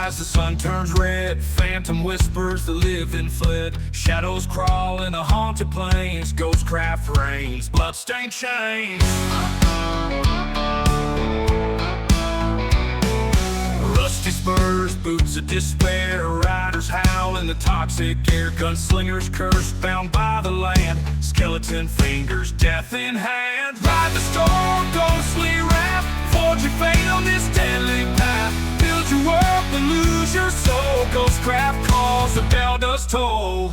rise, the sun turns red. Phantom whispers, the living fled. Shadows crawl in the haunted plains. Ghostcraft reigns, bloodstained chains. Rusty spurs, boots of despair. Riders howl in the toxic air. Gunslingers cursed, bound by the land. Skeleton fingers, death in hand. Ride the storm, ghostly wrath. Forge your fate on this deadly path. Build your world but lose your soul. Ghostcraft calls, the bell does toll.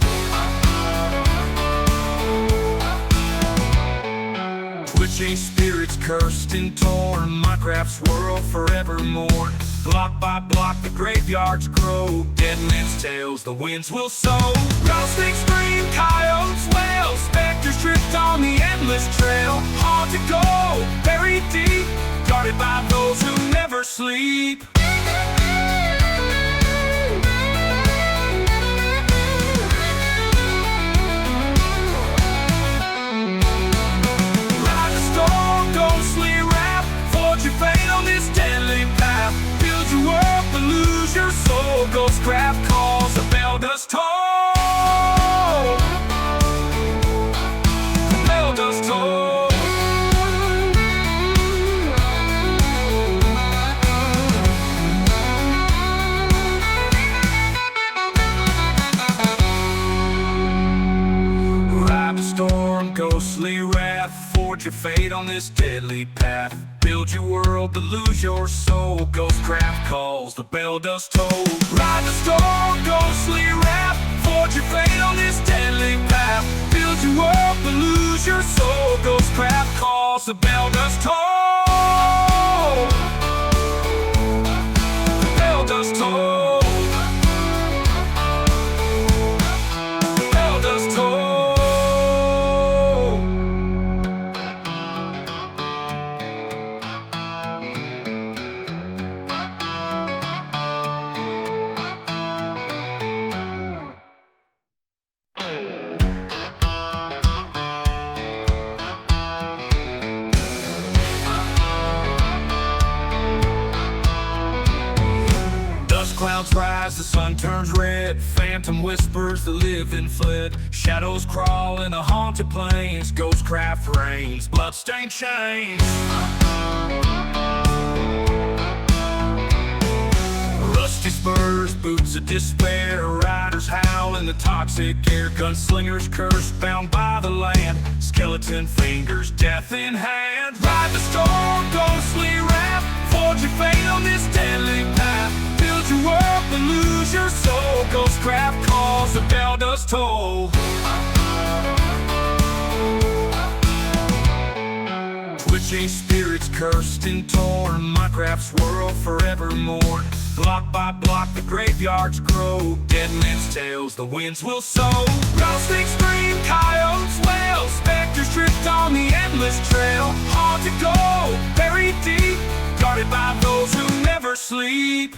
Twitching spirits cursed and torn. Minecraft's world forevermore. Block by block the graveyards grow. Dead men's tales the winds will sow. Rattlesnakes scream, coyotes wail. Specters drift on the endless trail. Haunted gold, buried deep, guarded by those who never sleep. Ride the storm, ghostly wrath. Forge your fate on this deadly path. Build your world but lose your soul. Ghostcraft calls, the bell does toll. The bell does toll. Ride the storm, ghostly wrath. Forge your fate on this deadly path. Build your world but lose your soul. Ghostcraft calls, the bell does toll. Ride the storm, ghostly wrath. Forge your fate on this deadly path. Build your world but lose your soul. Ghostcraft calls, the bell does toll. The bell does toll. The bell does toll. Clouds rise, the sun turns red. Phantom whispers, the living fled. Shadows crawl in the haunted plains. Ghostcraft reigns, bloodstained chains. Rusty spurs, boots of despair. Riders howl in the toxic air. Gunslingers cursed, bound by the land. Skeleton fingers, death in hand. Ride the storm, ghostly wrath. Forge your fate on this deadly path. Build your world but lose your soul. Ghostcraft calls, the bell does toll. Twitching spirits cursed and torn. Minecraft's world forevermore. Block by block the graveyards grow. Dead men's tales the winds will sow. Rattlesnakes scream, coyotes wail. Specters drift on the endless trail. Haunted gold, buried deep, guarded by those who never sleep.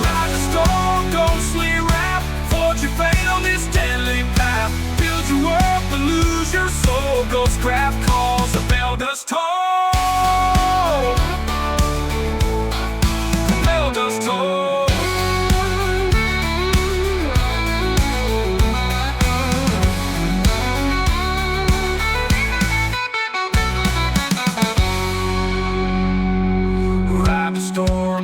Ride the storm, ghostly wrath. Forge your fate on this deadly path. Build your world but lose your soul. Ghostcraft calls, the bell does toll. The bell does toll.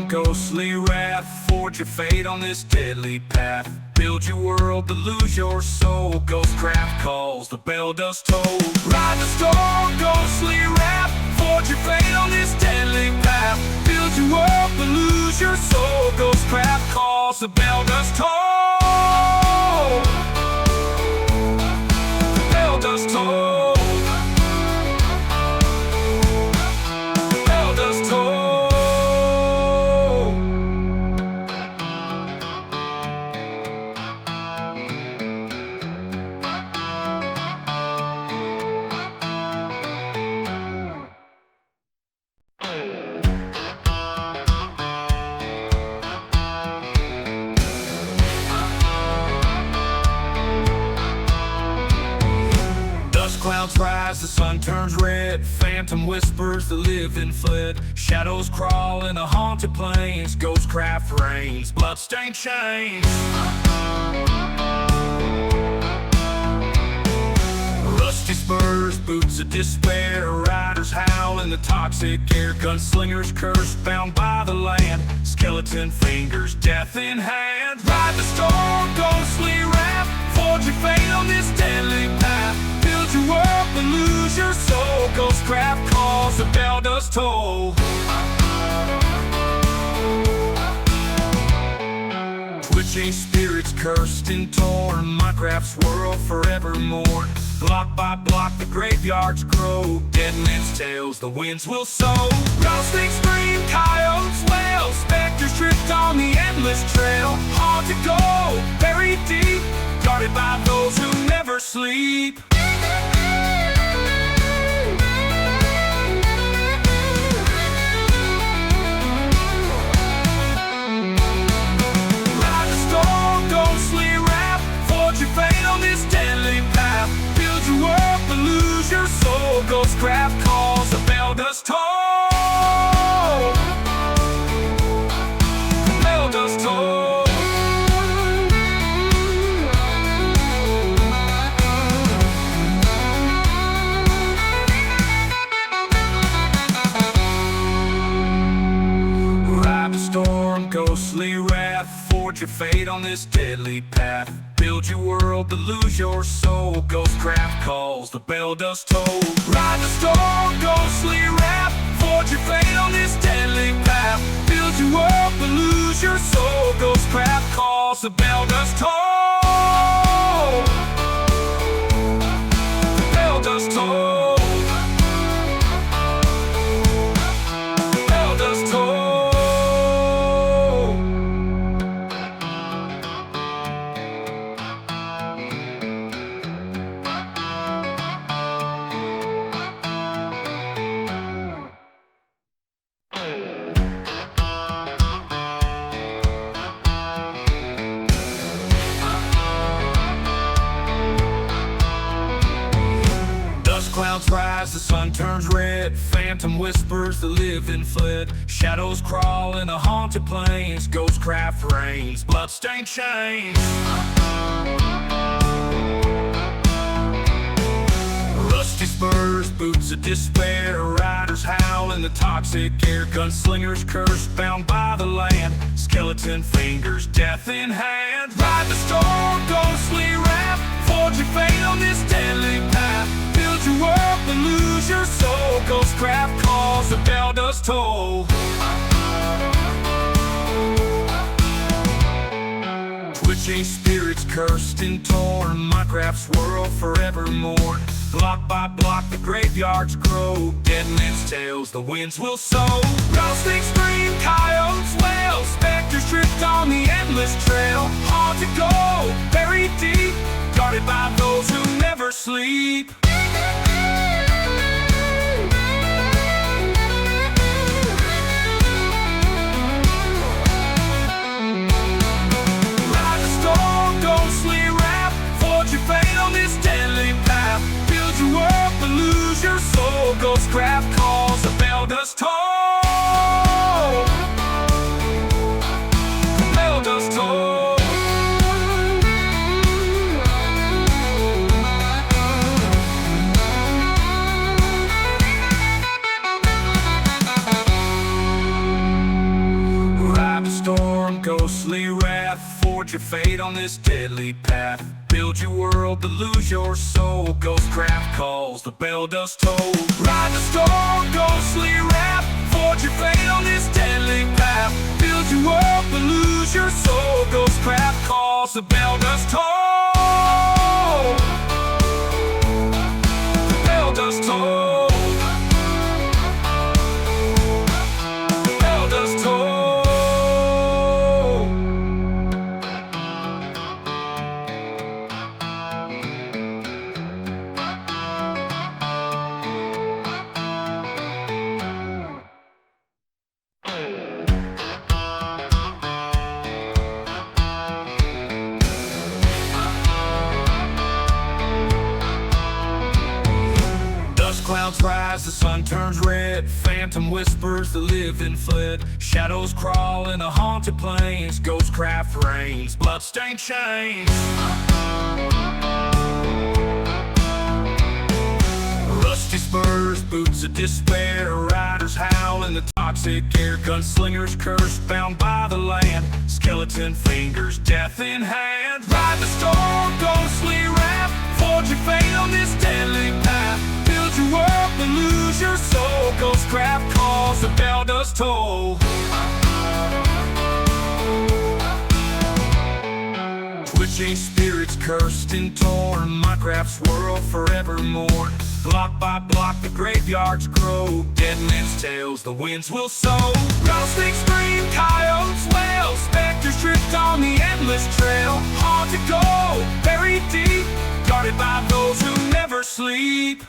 Ghostly wrath, forge your fate on this deadly path. Build your world but lose your soul. Ghostcraft calls, the bell does toll. Ride the storm, ghostly wrath. Forge your fate on this deadly path. Build your world but lose your soul. Ghostcraft calls, the bell does toll. The bell does toll. The bell does toll. red, phantom whispers the living fled. Shadows crawl in the haunted plains, ghostcraft reigns, bloodstained chains. Rusty spurs, boots of despair, riders howl in the toxic air. Gunslingers curse, bound by the land, skeleton fingers, death in hand. Ride the storm, ghostly wrath, forge your fate on this deadly path. Build your world but lose your soul, ghostcraft calls, the bell does toll. Twitching spirits cursed and torn, my craft swirl forevermore. Block by block the graveyards grow, dead men's tales the winds will sow. Ghostly scream, coyotes wail, specters drift on the endless trail. Haunted go, buried deep, guarded by those who never sleep. Ride the storm, ghostly wrath, forge your fate on this deadly path. Build your world but lose your soul, ghostcraft calls, the bell does toll. The bell does toll. Ride the storm, ghostly wrath, forge your fate on this deadly path. Build your world but lose your soul, ghostcraft calls, the bell does toll. Ride the storm, ghostly wrath, forge your fate on this deadly path. Build your world but lose your soul, ghostcraft calls, the bell does toll. The bell does toll. The bell does toll. Clouds rise, the sun turns red, phantom whispers the living fled. Shadows crawl in the haunted plains, ghostcraft reigns, bloodstained chains. Rusty spurs, boots of despair, riders howl in the toxic air. Gunslingers curse, bound by the land, skeleton fingers, death in hand. Ride the storm, ghostly wrath, forge your fate on this deadly path. Build your world but lose your soul, ghostcraft calls, the bell does toll. Twitching spirits cursed and torn, my craft swirl forevermore. Block by block the graveyards grow, dead men's tales the winds will sow. Ghostly scream, coyotes wail, specters drift on the endless trail. Haunted go, buried deep, guarded by those who never sleep. Ride the storm, ghostly wrath, forge your fate on this deadly path. Build your world but lose your soul, ghostcraft calls, the bell does toll. The bell does toll. Ride the storm, ghostly wrath, forge your fate on this deadly path. Build your world but lose your soul, ghostcraft calls, the bell does toll. Ride the storm, ghostly wrath, forge your fate on this deadly path. Build your world but lose your soul, ghostcraft calls, the bell does toll. The bell does toll. The bell does toll. sun turns red. Phantom whispers, the living fled. Shadows crawl in the haunted plains. Ghostcraft reigns, bloodstained chains. Rusty spurs, boots of despair. Riders howl in the toxic air. Gunslingers curse, bound by the land. Skeleton fingers, death in hand. Ride the storm, ghostly wrath. Forge your fate on this deadly path. Build your world, but lose your soul. Ghostcraft calls, the bell does toll. Twitching spirits cursed and torn. Minecraft's world forevermore. Block by block the graveyards grow. Dead men's tales the winds will sow. Rattlesnakes scream, coyotes wail. Specters drift on the endless trail. Haunted gold, buried deep. Guarded by those who never sleep.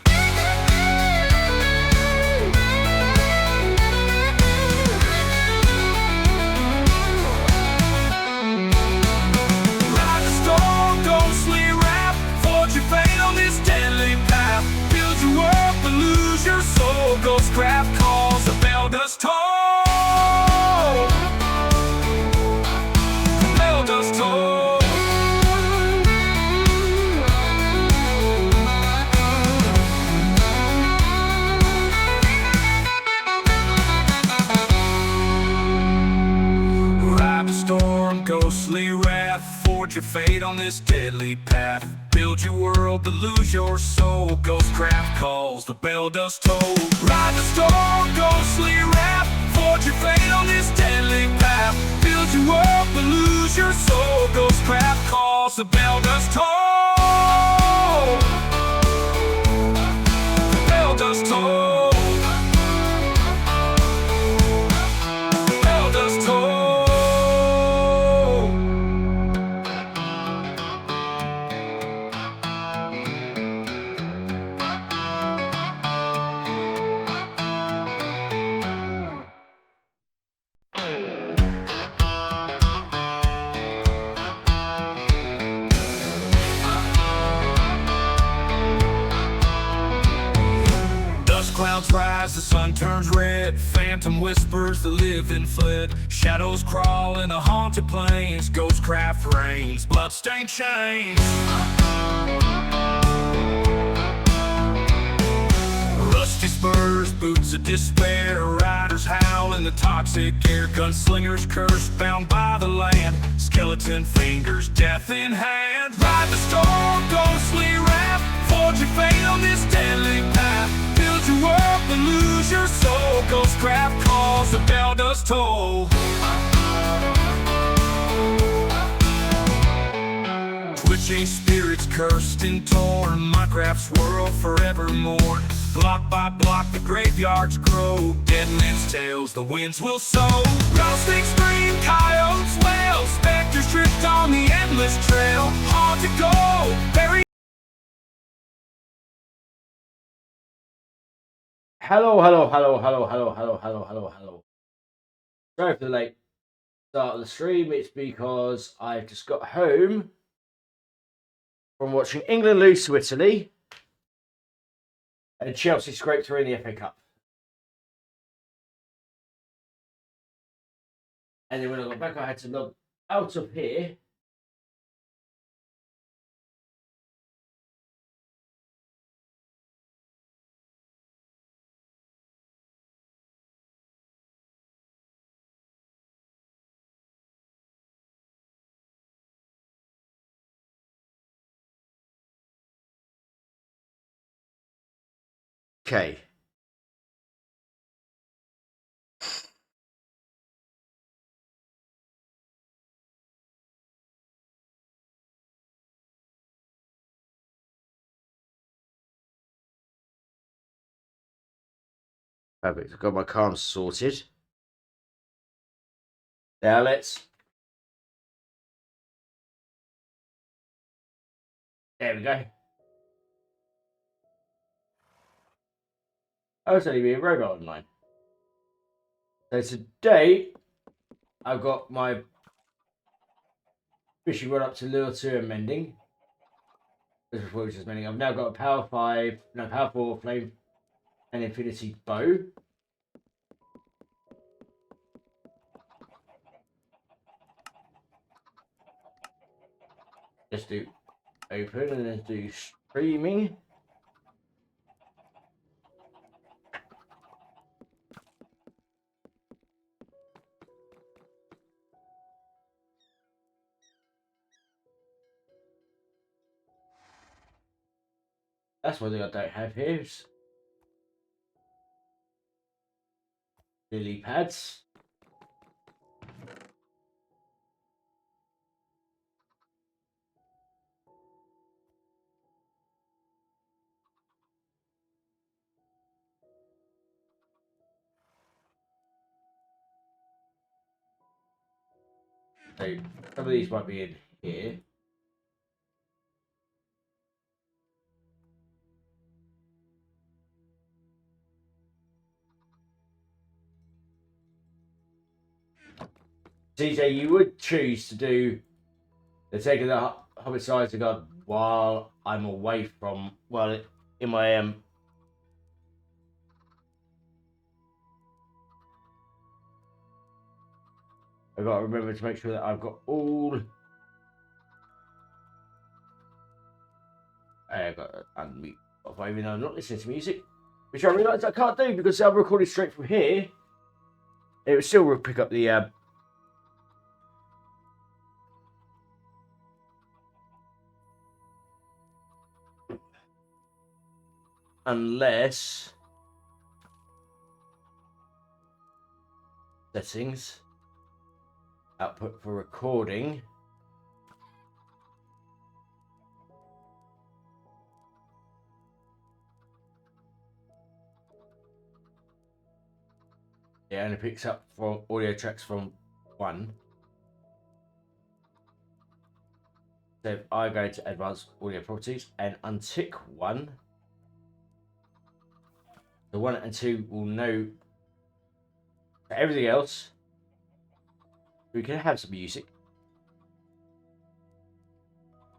Ride the storm, ghostly wrath. Forge your fate on this deadly path. Build your world, but lose your soul. Ghostcraft calls, the bell does toll. The bell does toll. Storm, ghostly wrath. Forge your fate on this deadly path. Build your world, but lose your soul. Ghostcraft calls, the bell does toll. Ride the storm, ghostly wrath. Forge your fate on this deadly path. Build your world, but lose your soul. Ghostcraft calls, the bell does toll. The bell does toll. The bell does toll. Clouds rise, the sun turns red. Phantom whispers, the living fled. Shadows crawl in the haunted plains. Ghostcraft reigns, bloodstained chains. Rusty spurs, boots of despair. Riders howl in the toxic air. Gunslingers curse, bound by the land. Skeleton fingers, death in hand. Ride the storm, ghostly wrath. Forge your fate on this deadly path. Build your world, but lose your soul. Ghostcraft calls, the bell does toll. Twitching spirits cursed and torn. Minecraft's world forevermore. Block by block the graveyards grow. Dead men's tales the winds will sow. Rattlesnakes scream, coyotes wail. Specters drift on the endless trail. Haunted gold, buried. Hello. Sorry for the late start of the stream. It's because I've just got home from watching England lose to Italy and Chelsea scrape through in the FA Cup. And then when I got back, I had to log out of here. Okay. Perfect. I've got my comms sorted. Now let's. There we go. Oh, it's only being robot online. So today, I've got my fishing rod up to lure 2 and mending. This is before it was just mending. I've now got a power 4 flame an infinity bow. Let's do open and then do streaming. That's one thing I don't have here. Is lily pads. So some of these might be in here. CJ, you would choose to do the taking the Hobbit size to God while I'm away from, well, in my I've got to remember to make sure that I've got all. I've got to unmute off, even though I'm not listening to music, which I realise I can't do because I'm recording straight from here. It would still pick up the unless settings output for recording. It only picks up from audio tracks from one. So if I go to advanced audio properties and untick one, the 1 and 2 will know. For everything else, we can have some music.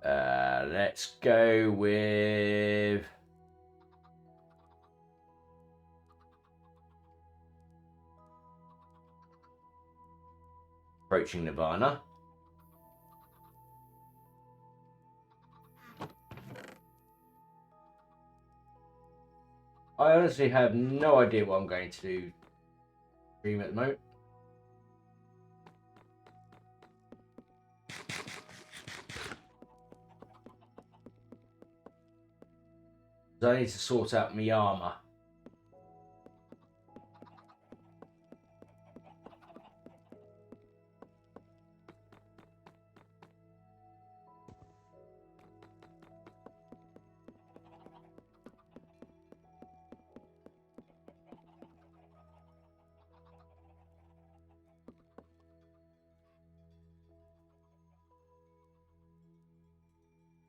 Let's go with Approaching Nirvana. I honestly have no idea what I'm going to do stream at the moment. So I need to sort out my armor.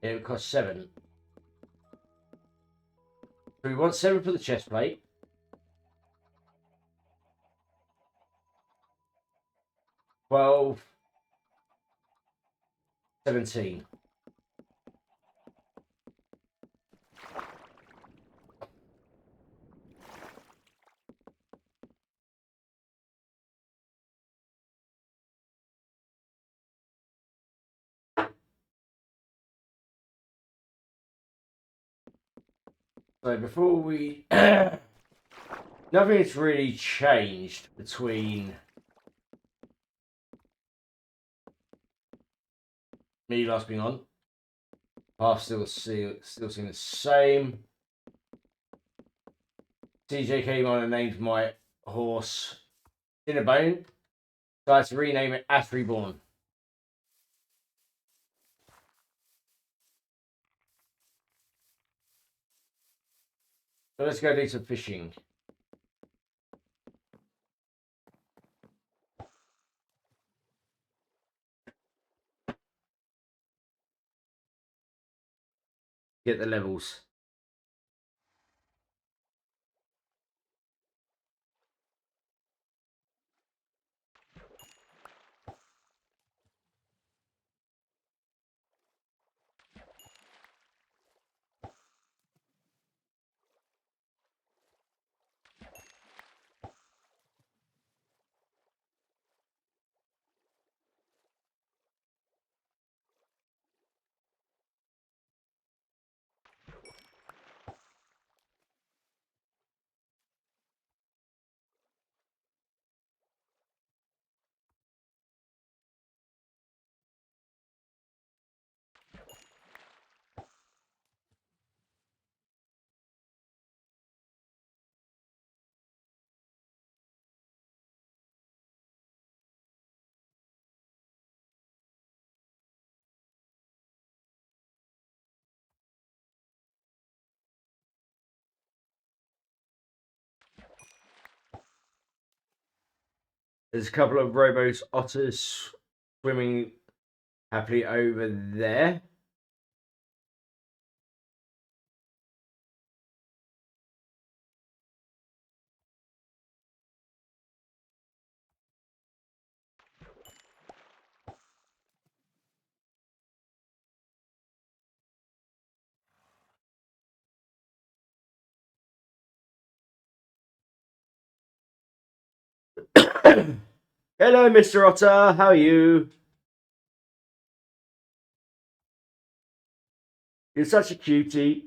It would cost 7. So we want 7 for the chest plate. 12. 17. So before we nothing's really changed between me last being on. Path still seeing the same. CJ came on and named my horse Dinnerbone. So I had to rename it Ash Reborn. So let's go do some fishing. Get the levels. There's a couple of rowboat otters swimming happily over there. Hello, Mr. Otter. How are you? You're such a cutie.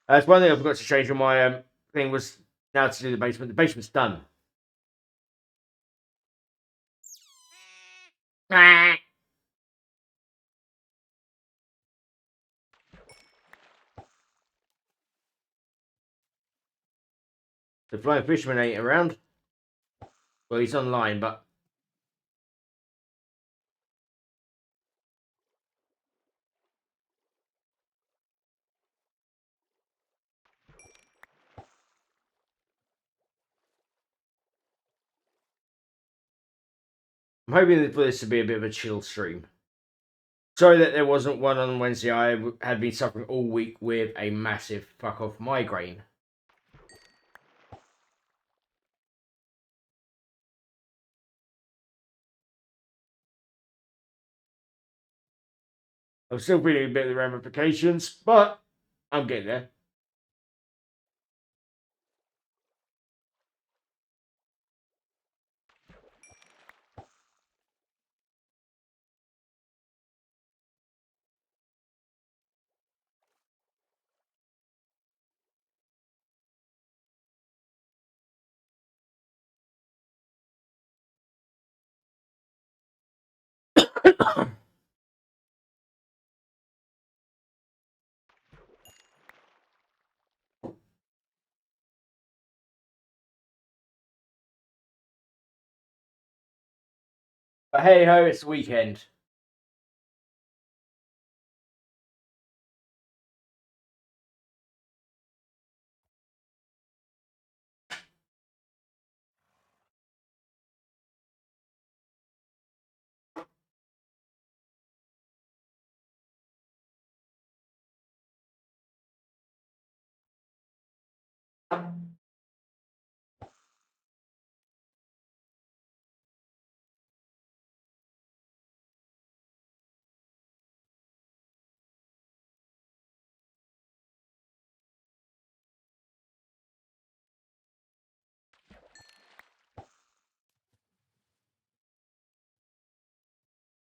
That's one thing I forgot to change on my thing was now to do the basement. The basement's done. The flying fisherman ain't around. Well, he's online, but I'm hoping for this to be a bit of a chill stream. Sorry that there wasn't one on Wednesday. I had been suffering all week with a massive fuck off migraine. I'm still feeling a bit of the ramifications, but I'm getting there. But hey ho, it's the weekend.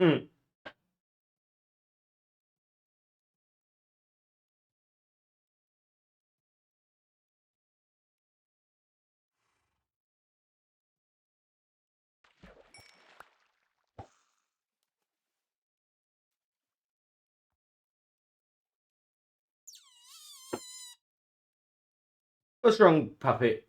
Hmm. What's wrong, puppet?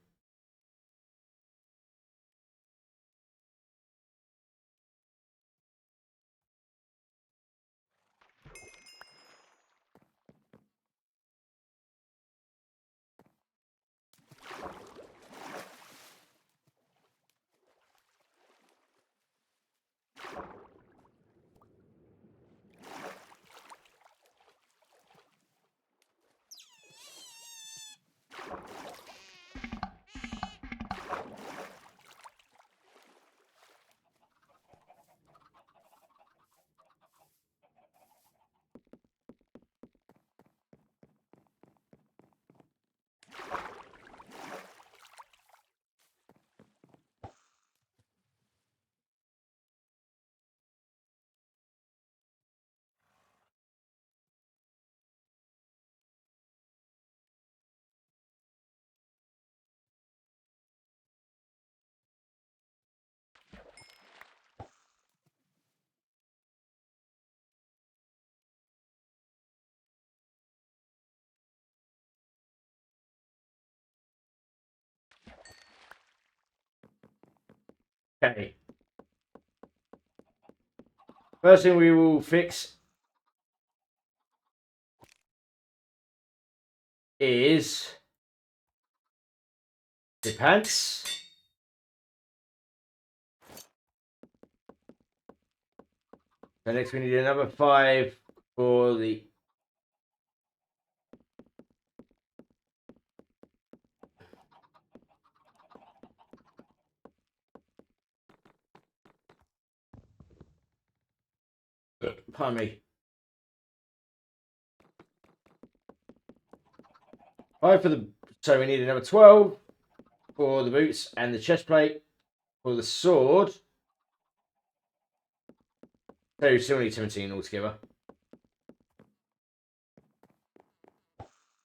Okay. First thing we will fix is the pants. So next we need another 5 for the pardon me. 5 for the, so we need another 12 for the boots and the chest plate for the sword. So we still need 17 altogether.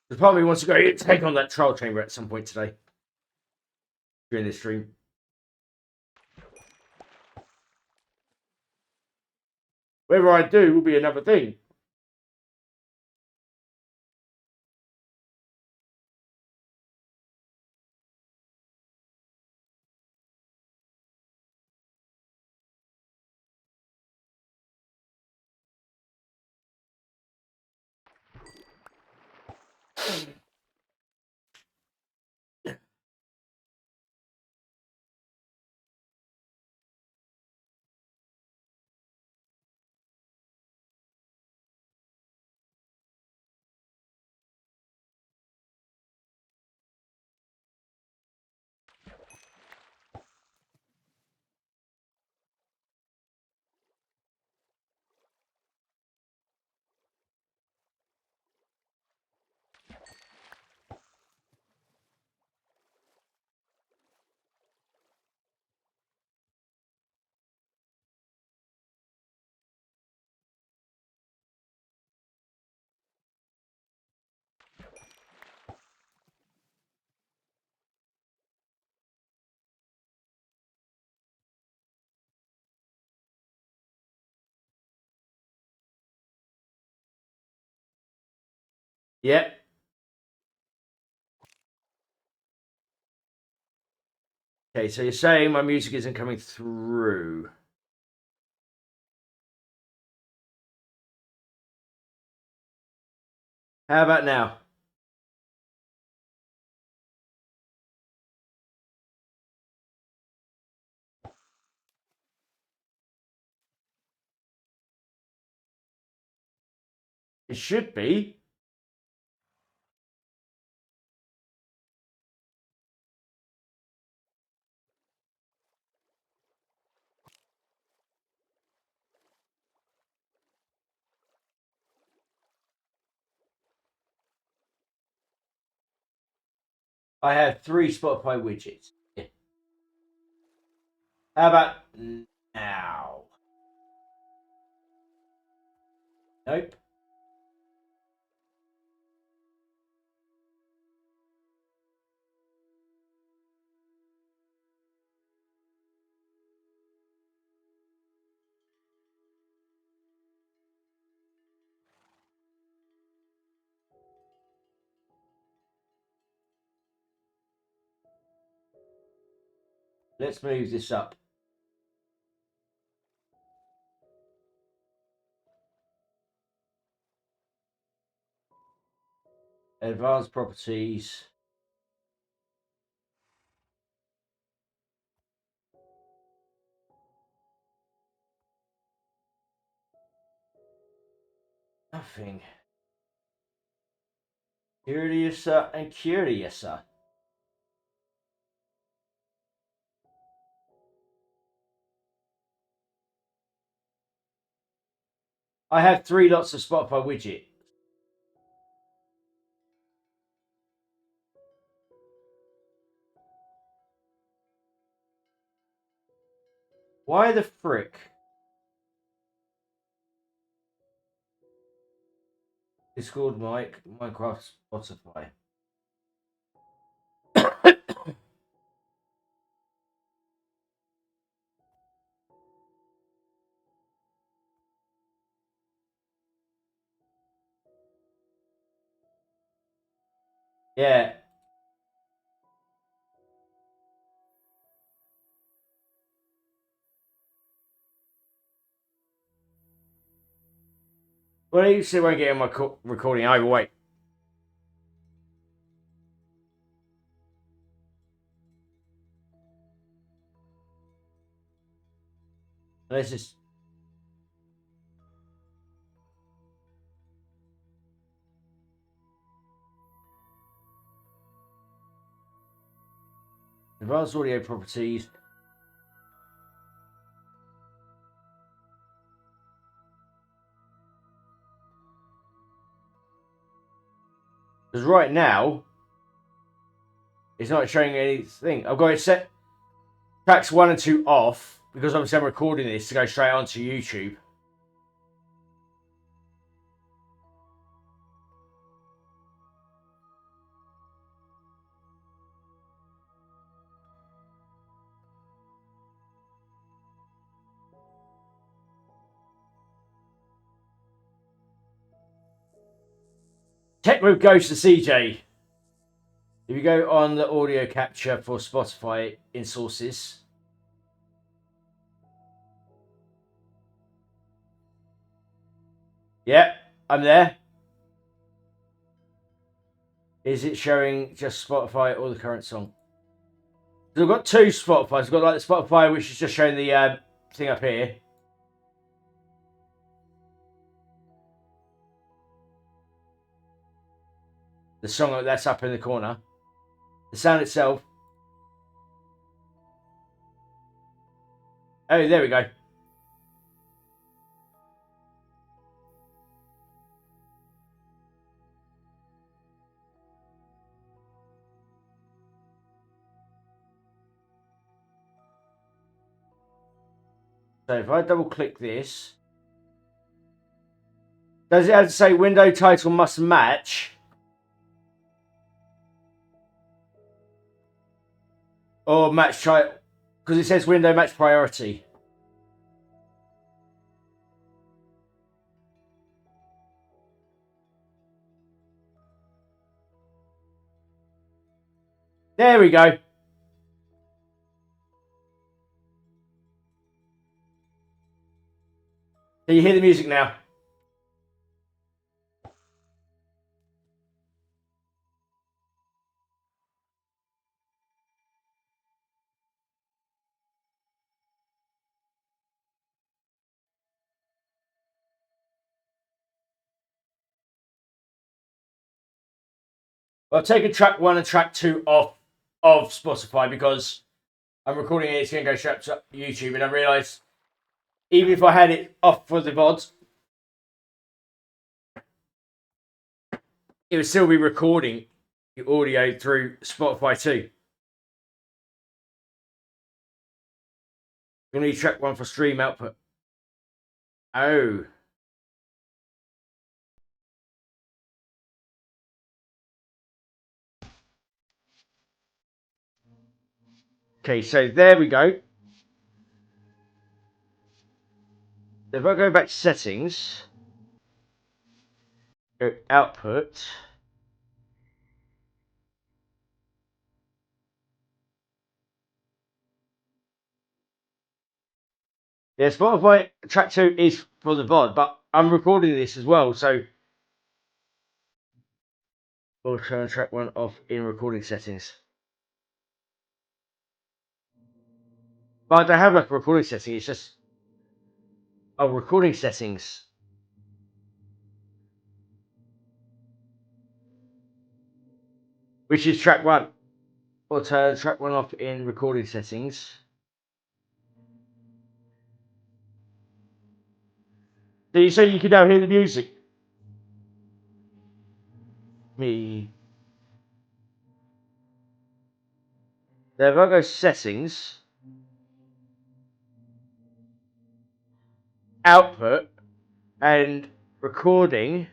The part of me wants to go take on that trial chamber at some point today during this stream. Whether I do will be another thing. Yep. Okay, so you're saying my music isn't coming through. How about now? It should be. I have 3 Spotify widgets. Yeah. How about now? Nope. Let's move this up. Advanced properties. Nothing. Curiouser and curiouser. I have 3 lots of Spotify widget. Why the frick? Discord, mic, Minecraft, Spotify. Yeah. Well, you still won't get in my recording either way. Unless it's... Advanced audio properties. Because right now, it's not showing anything. I've got it set tracks 1 and 2 off because obviously I'm recording this to go straight onto YouTube. Tech with Ghost and CJ. If you go on the audio capture for Spotify in sources, yeah, I'm there. Is it showing just Spotify or the current song? So I've got 2 Spotifys. I've got like the Spotify which is just showing the thing up here. The song that's up in the corner. The sound itself. Oh, there we go. So if I double click this, does it have to say window title must match? Or match title? Because it says window match priority. There we go. So you hear the music now. Well, I've taken track 1 and track 2 off of Spotify because I'm recording it, it's going to go straight to YouTube, and I realised even if I had it off for the VOD, it would still be recording the audio through Spotify too. You'll need track 1 for stream output. Oh. Okay, so there we go. If I go back to settings, go output. Yeah, Spotify track 2 is for the VOD, but I'm recording this as well, so we'll turn track 1 off in recording settings. But I don't have like a recording setting, it's just recording settings. Which is track 1. We'll turn track 1 off in recording settings. So you say you can now hear the music? Me. There, if I go settings, output, and recording,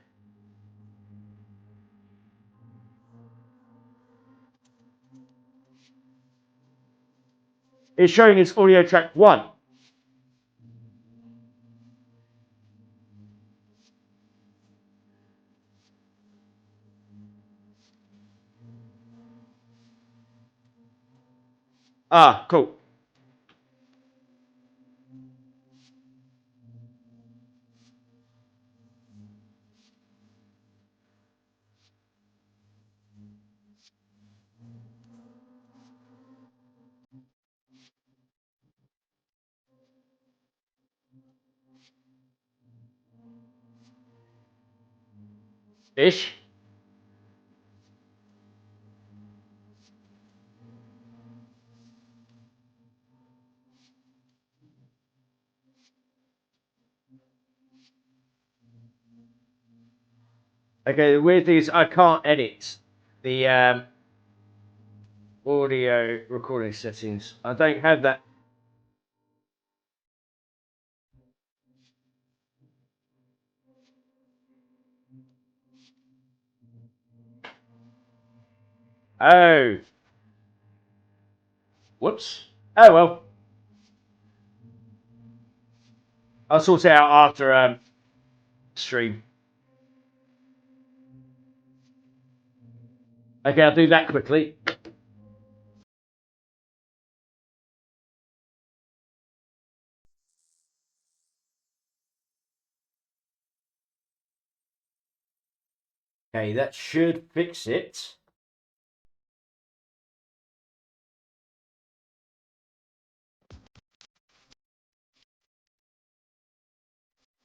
it's showing it's audio track 1. Ah, cool. Ish. Okay, the weird thing is I can't edit the audio recording settings. I don't have that. Oh. Whoops. Oh well. I'll sort it out after stream. Okay, I'll do that quickly. Okay, that should fix it.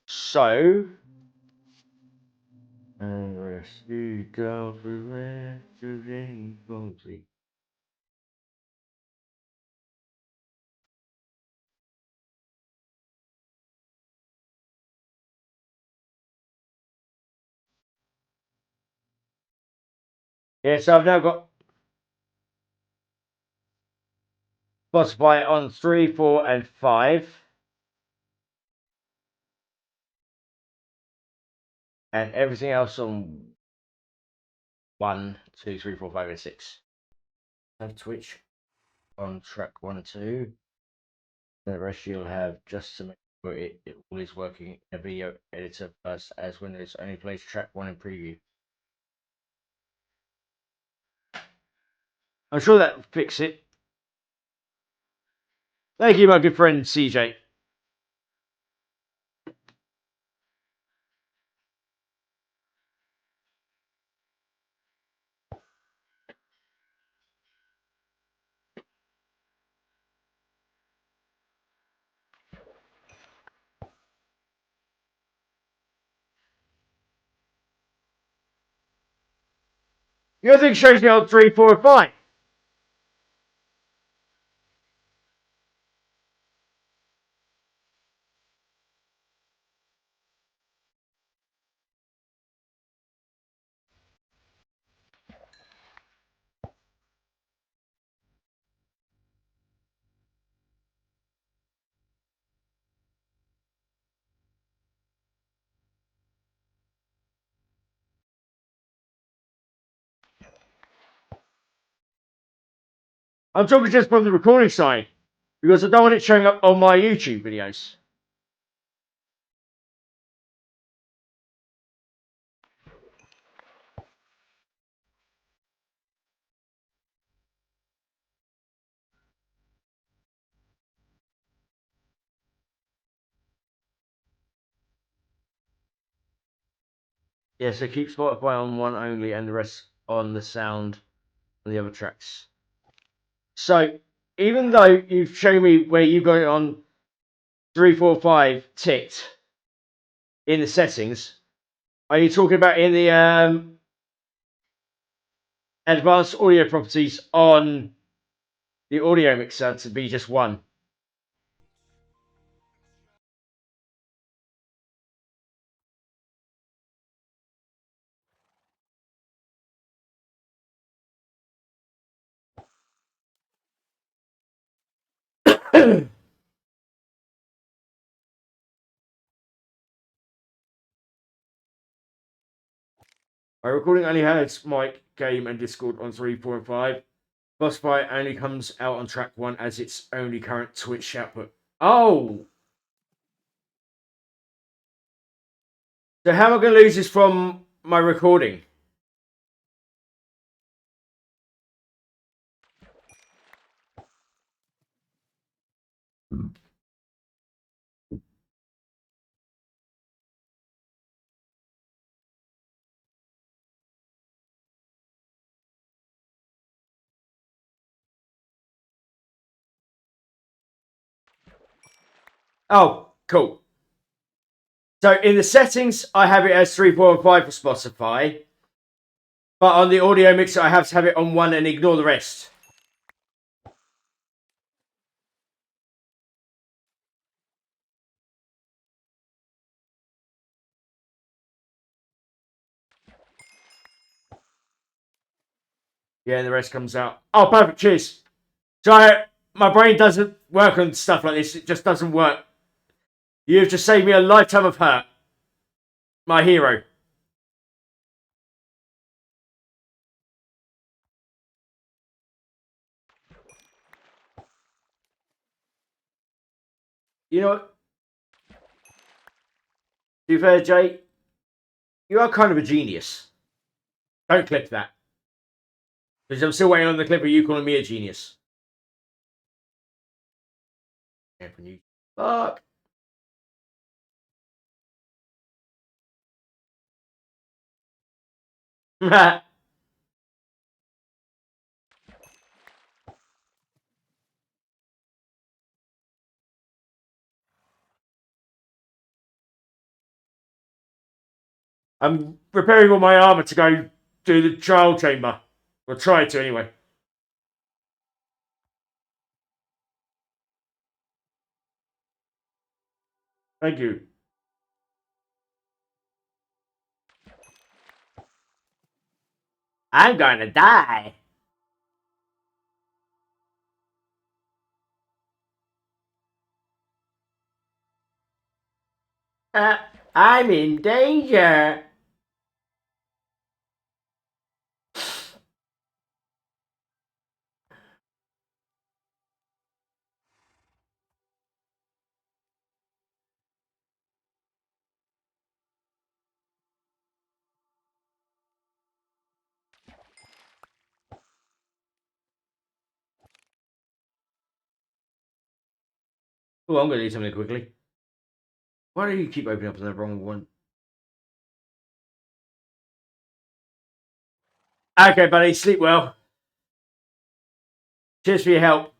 So, and rest you go through body. Yeah, so I've now got Spotify on 3, 4, and 5, and everything else on 1, 2, 3, 4, 5, and 6. I have Twitch on track 1 and 2. The rest you'll have just to make sure it all is working in a video editor first, as Windows only plays track 1 in preview. I'm sure that will fix it. Thank you, my good friend CJ. Your thing shows me on 3, 4, and 5. I'm talking just from the recording side, because I don't want it showing up on my YouTube videos. Yeah, so keep Spotify on 1 only and the rest on the sound on the other tracks. So, even though you've shown me where you've got it on 3, 4, 5 ticked in the settings, are you talking about in the advanced audio properties on the audio mixer to be just 1? My recording only has mic, game, and Discord on 3, 4, and 5. Spotify only comes out on track 1 as its only current Twitch output. Oh! So how am I going to lose this from my recording? Oh, cool. So in the settings, I have it as 3.5 for Spotify. But on the audio mixer, I have to have it on 1 and ignore the rest. Yeah, the rest comes out. Oh, perfect. Cheers. So my brain doesn't work on stuff like this. It just doesn't work. You've just saved me a lifetime of hurt. My hero. You know what? To be fair, Jay, you are kind of a genius. Don't clip that. Because I'm still waiting on the clip of you calling me a genius. Anthony. Fuck. I'm preparing all my armor to go do the trial chamber. Or try to, anyway. Thank you. I'm gonna die. Uh, I'm in danger. Oh, I'm gonna do something quickly. Why do you keep opening up on the wrong one? Okay, buddy, sleep well. Cheers for your help.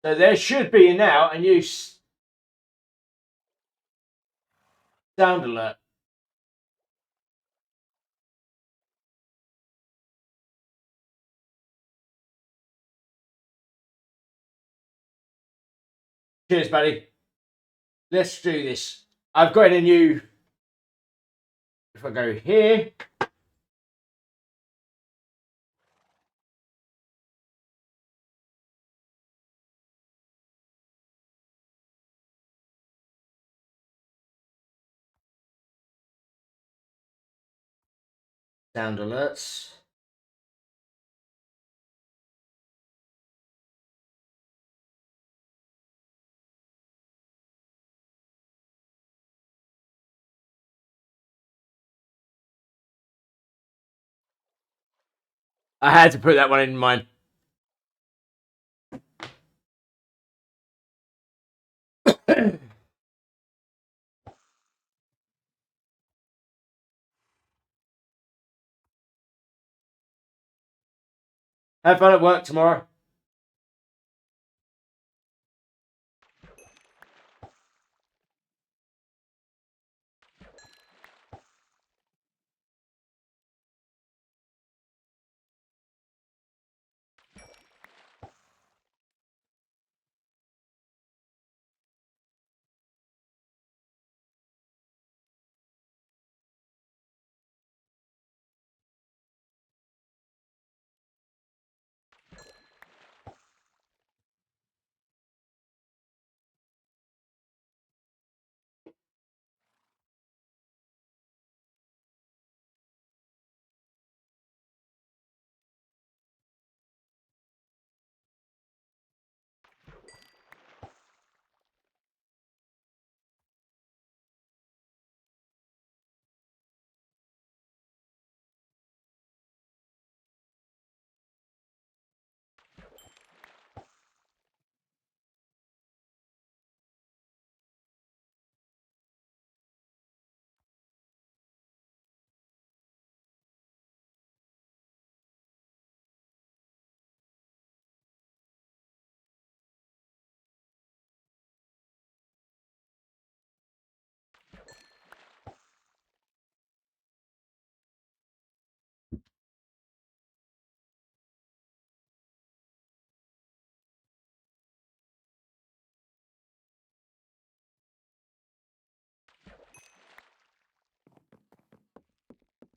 So there should be now a new sound alert. Cheers, buddy. Let's do this. I've got a new. If I go here. Sound alerts. I had to put that one in mine. Have fun at work tomorrow.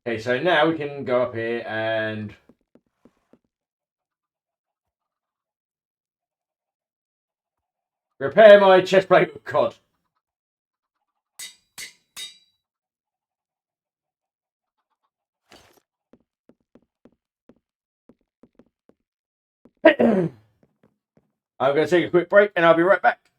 Okay, so now we can go up here and repair my chest plate with cod. I'm going to take a quick break and I'll be right back.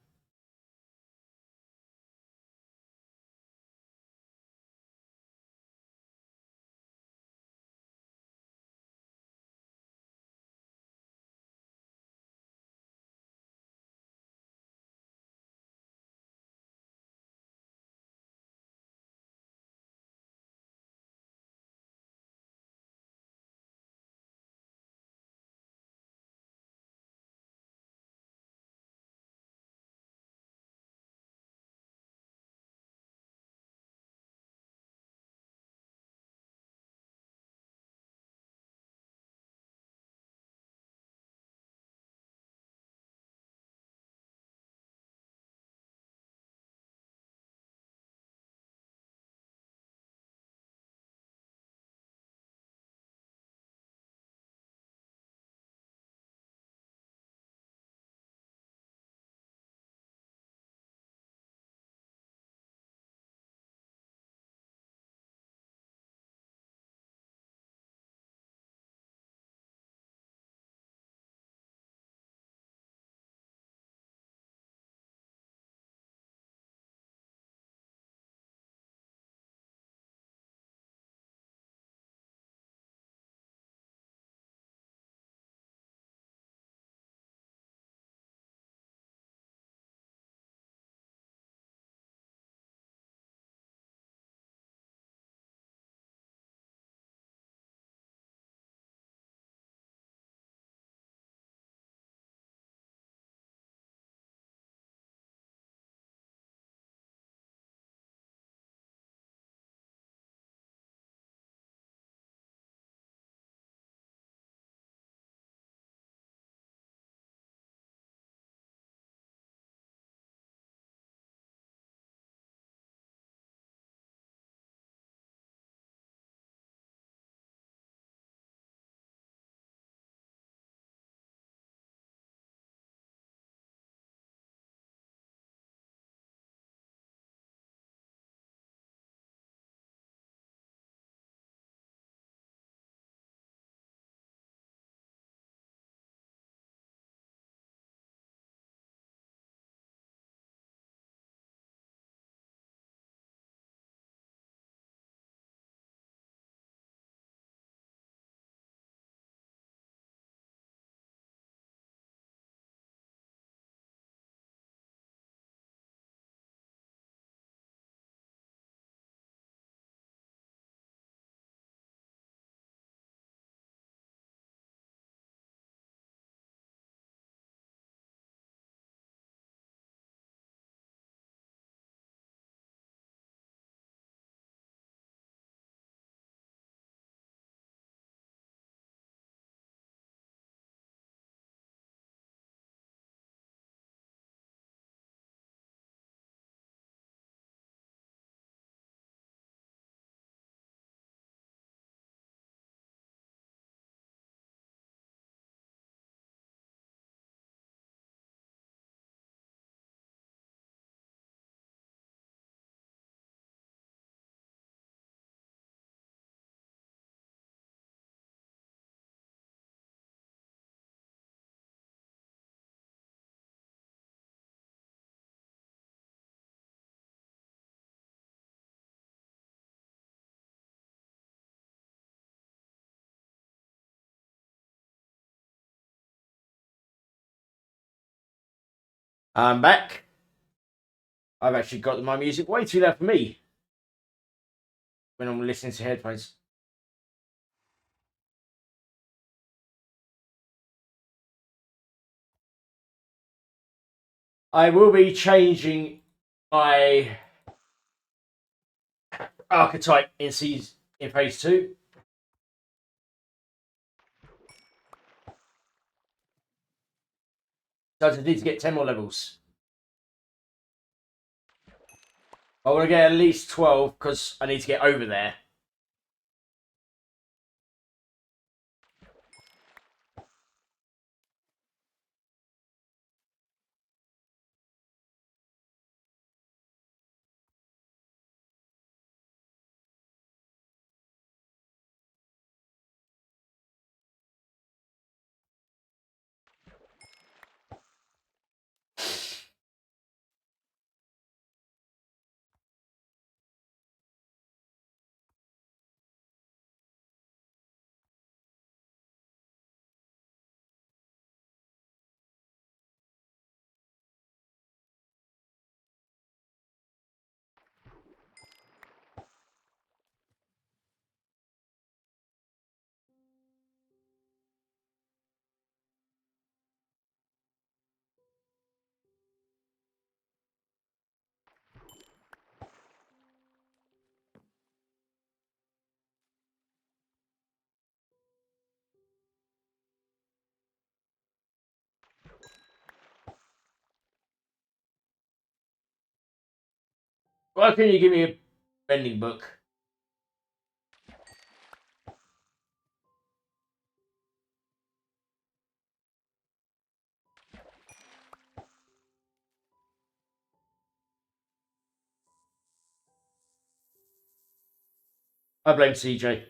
I'm back. I've actually got my music way too loud for me when I'm listening to headphones. I will be changing my archetype in phase 2. So I just need to get 10 more levels. I want to get at least 12 because I need to get over there. Why can't you give me a bending book? I blame CJ.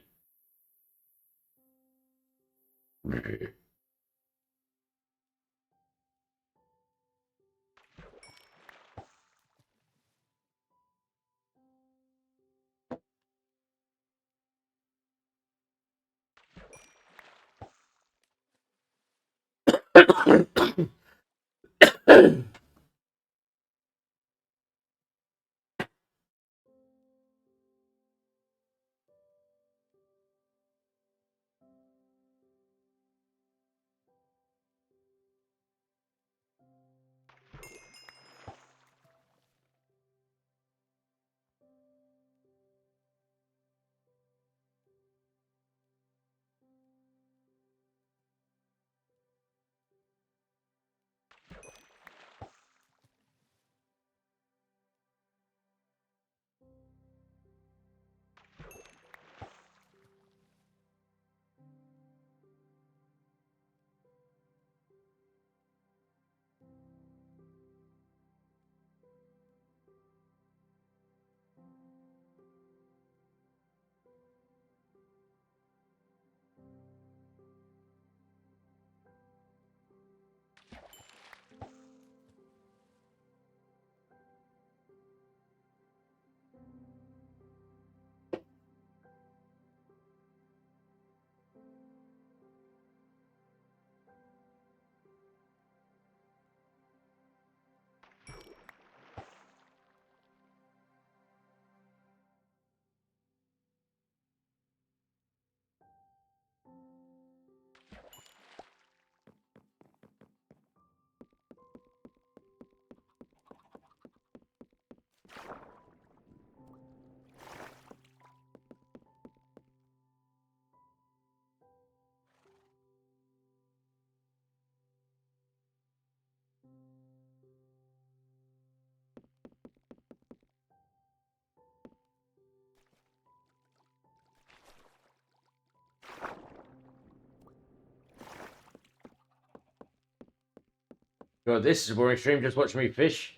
God, this is a boring stream. Just watch me fish.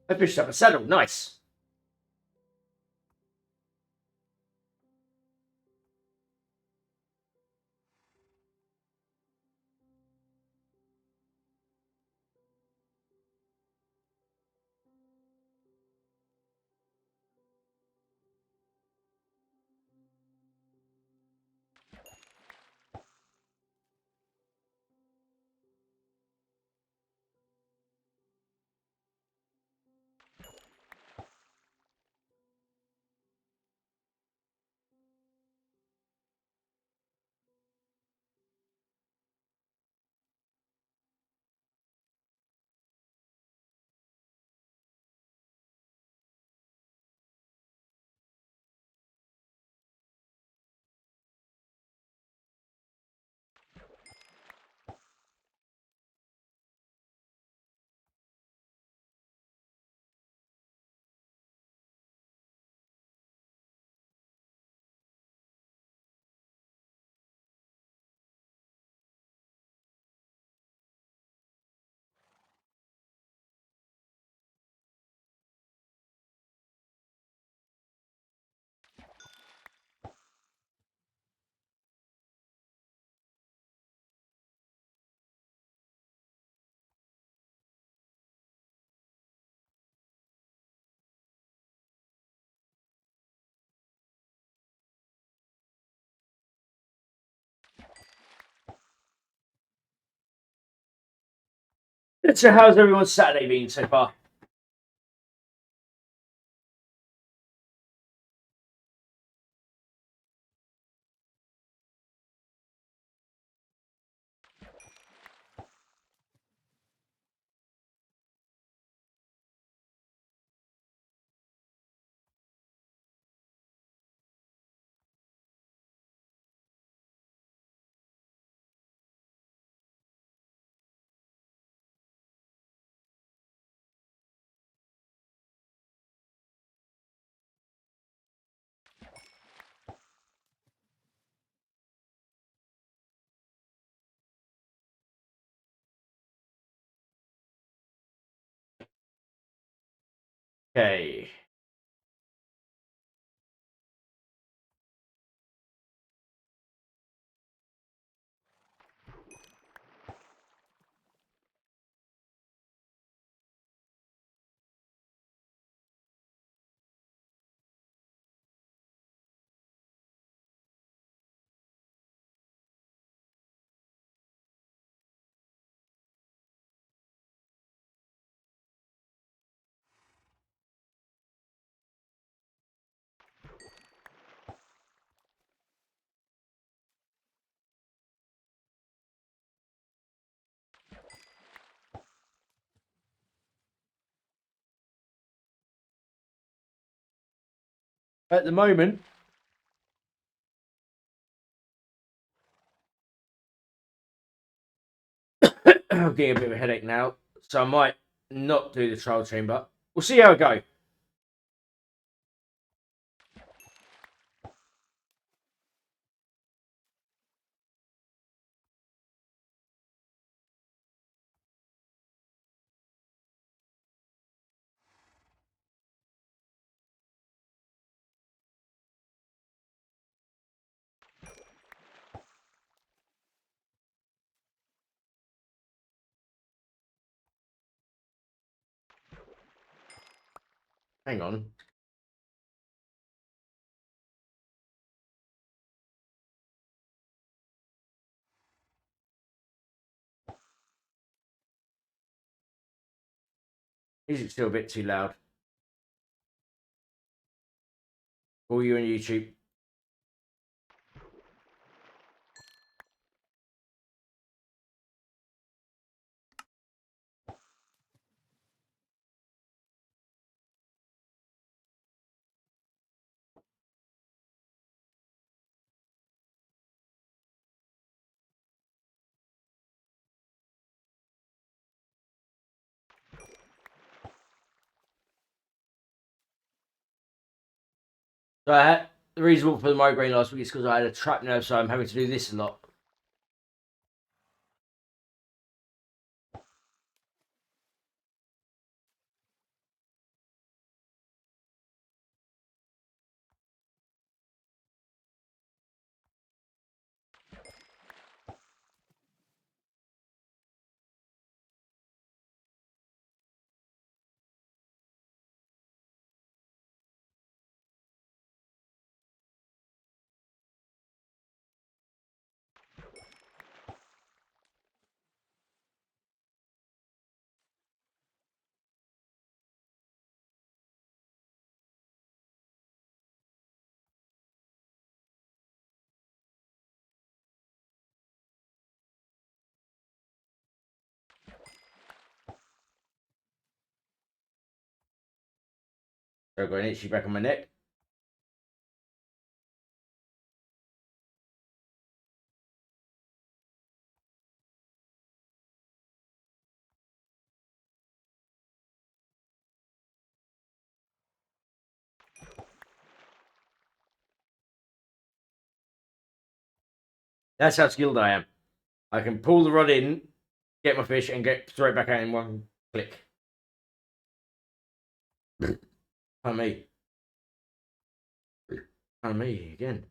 I fished up a saddle. Nice. So how's everyone's Saturday been so far? Okay. At the moment, I'm getting a bit of a headache now, so I might not do the trial chamber. We'll see how it goes. Hang on. Music's still a bit too loud. All you on YouTube. So the reason for the migraine last week is because I had a trapped nerve, so I'm having to do this a lot. So I've got an itchy back on my neck. That's how skilled I am. I can pull the rod in, get my fish, and get straight back out in one click. On me. On me again.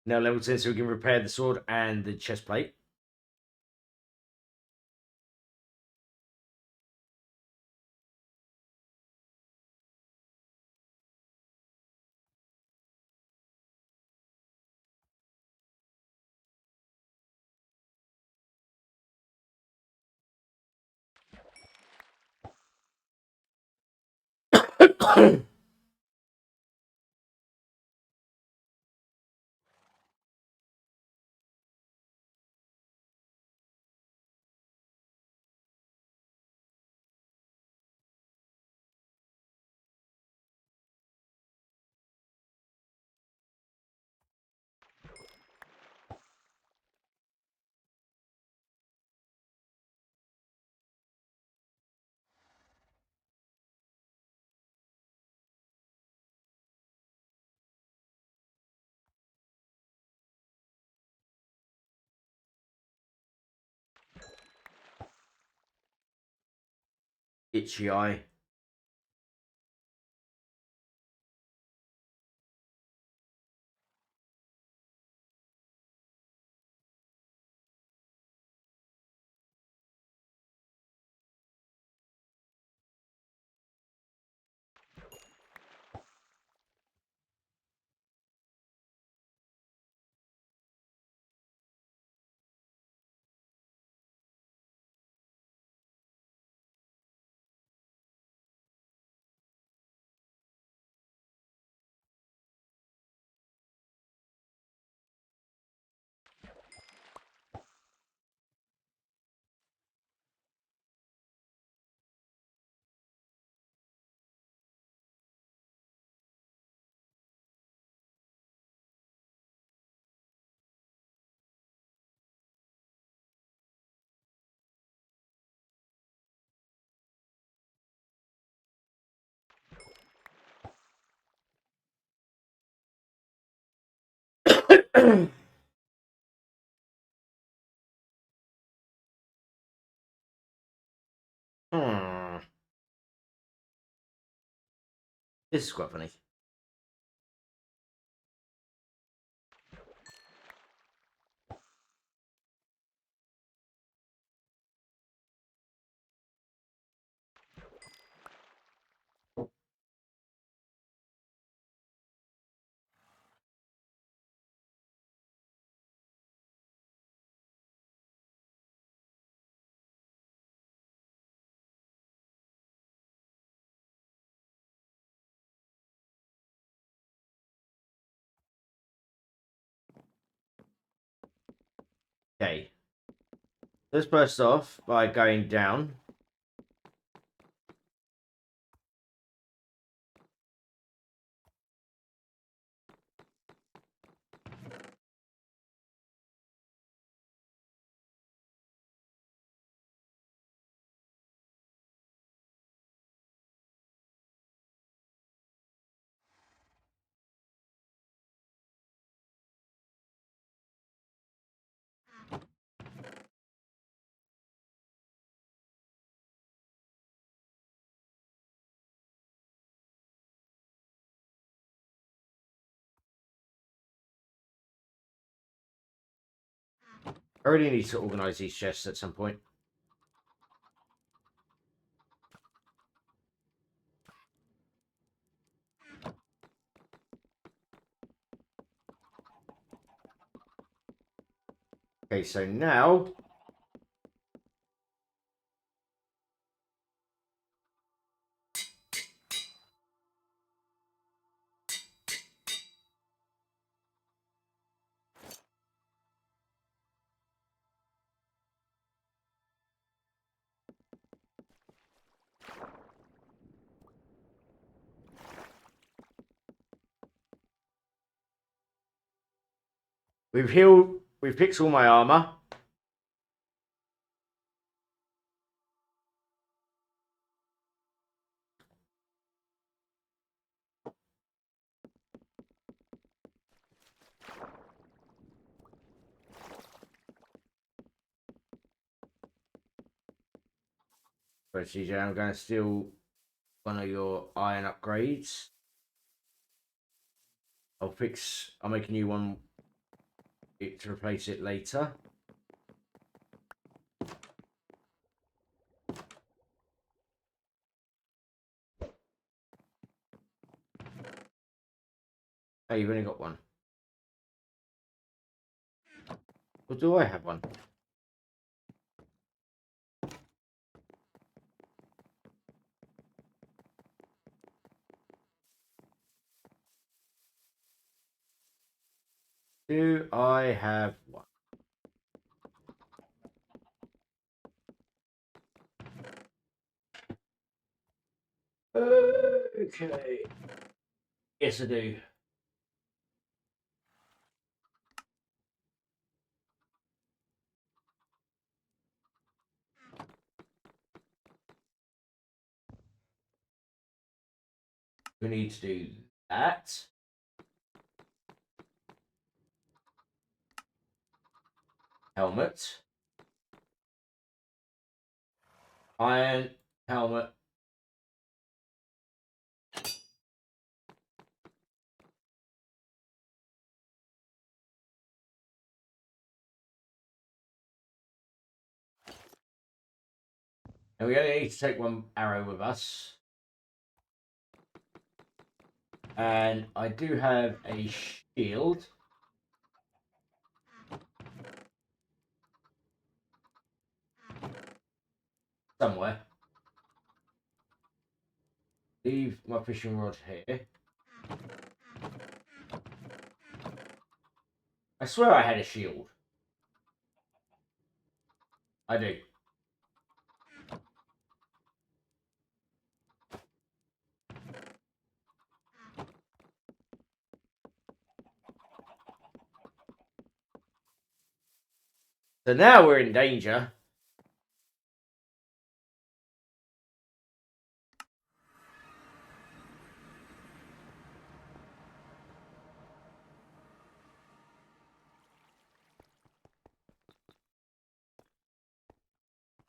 Now level 10, so we can repair the sword and the chest plate. Itchy eye. Hmm. This is quite funny. Okay. Let's burst off by going down. I really need to organise these chests at some point. Okay, so now we've fixed all my armour. But CJ, I'm going to steal one of your iron upgrades. I'll make a new one to replace it later. Oh, you've only got one. Or do I have one? Do I have one? Okay. Yes, I do. We need to do that. Helmet. Iron helmet. And we only need to take one arrow with us. And I do have a shield. Somewhere. Leave my fishing rod here. I swear I had a shield. I do. So now we're in danger.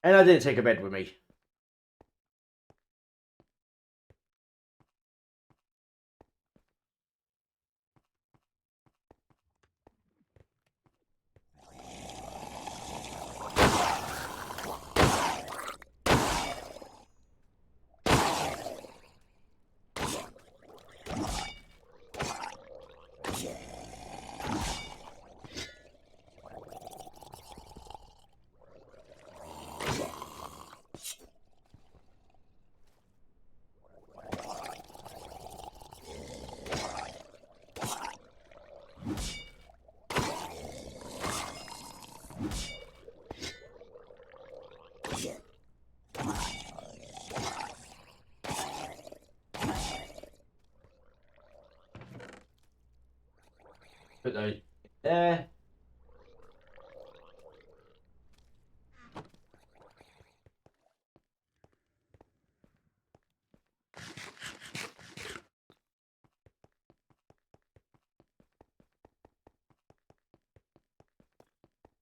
And I didn't take a bed with me. Put those there.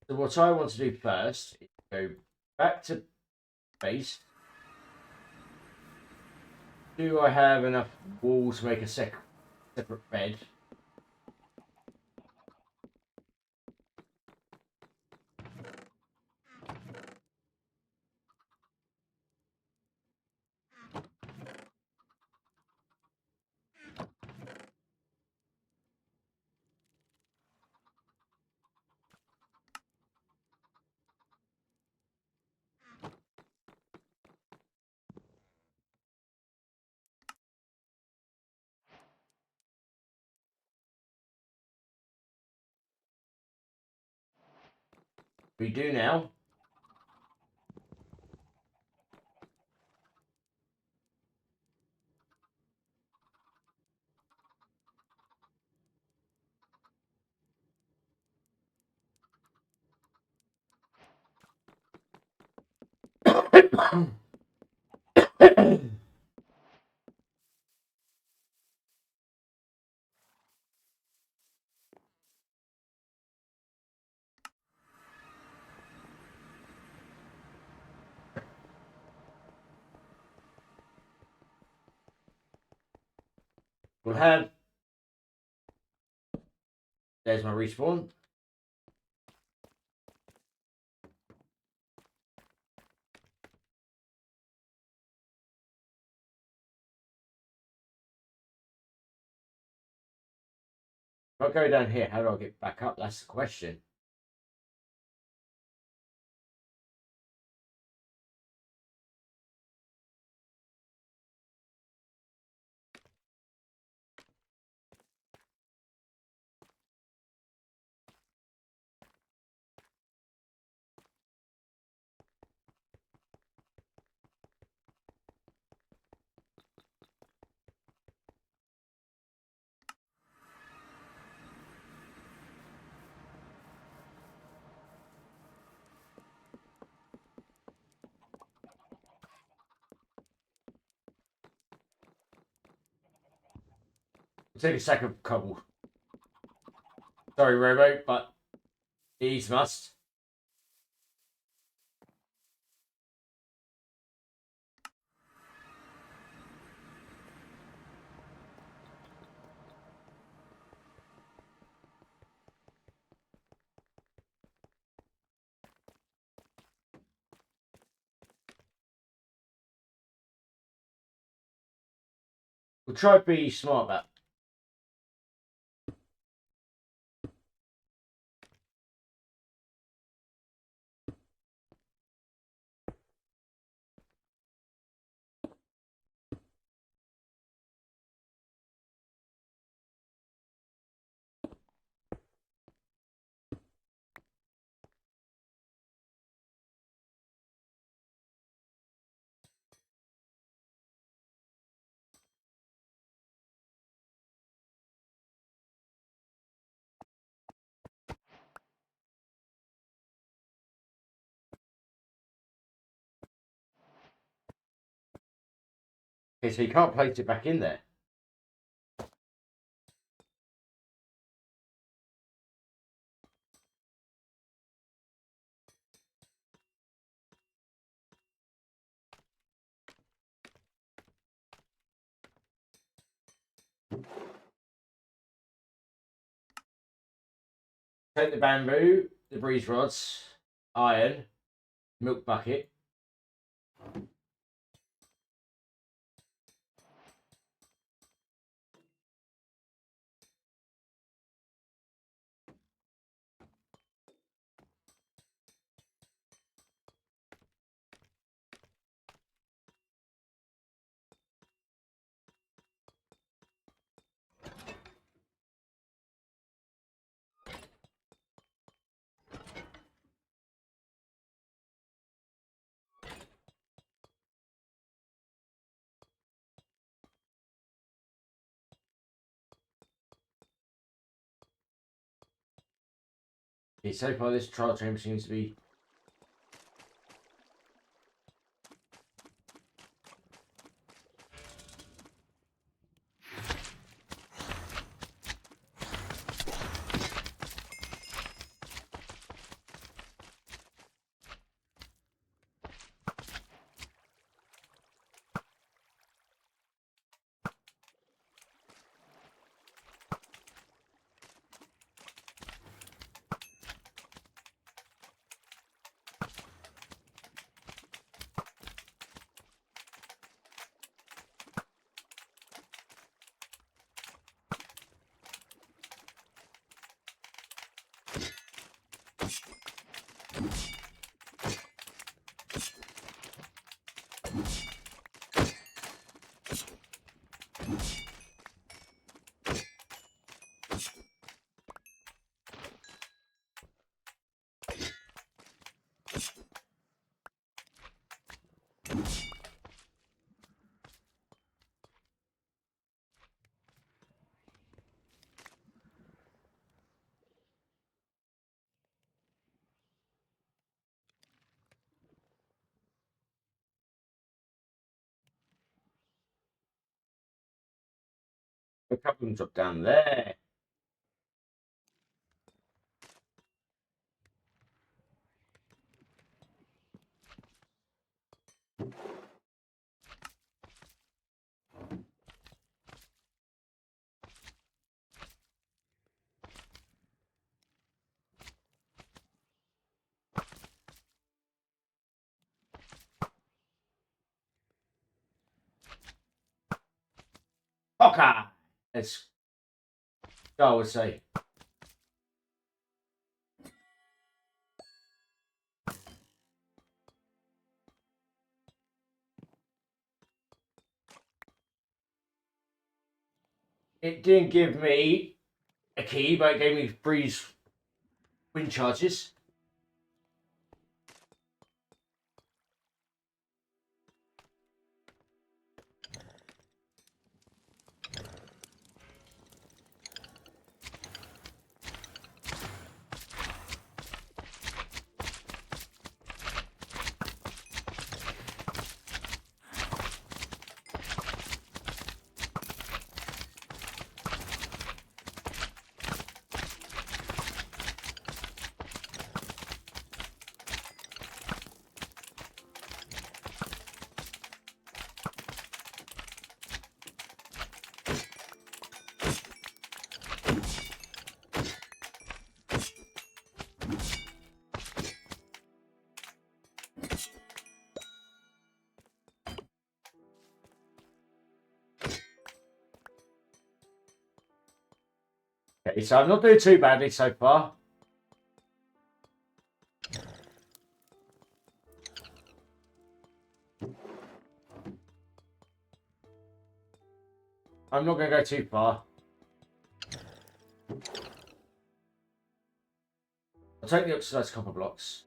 So what I want to do first is go back to base. Do I have enough walls to make a separate bed? We do now. We'll have. There's my respawn. If I go down here, how do I get back up? That's the question. Take a second, couple. Sorry, Robo, but these must. We'll try to be smart about. Okay, so you can't place it back in there. Take the bamboo, the breeze rods, iron, milk bucket. Okay, so far this trial chamber seems to be. A couple of them drop down there. Okay. As I would say. It didn't give me a key, but it gave me freeze wind charges. Okay, so I'm not doing too badly so far. I'm not going to go too far. I'll take the oxidized copper blocks.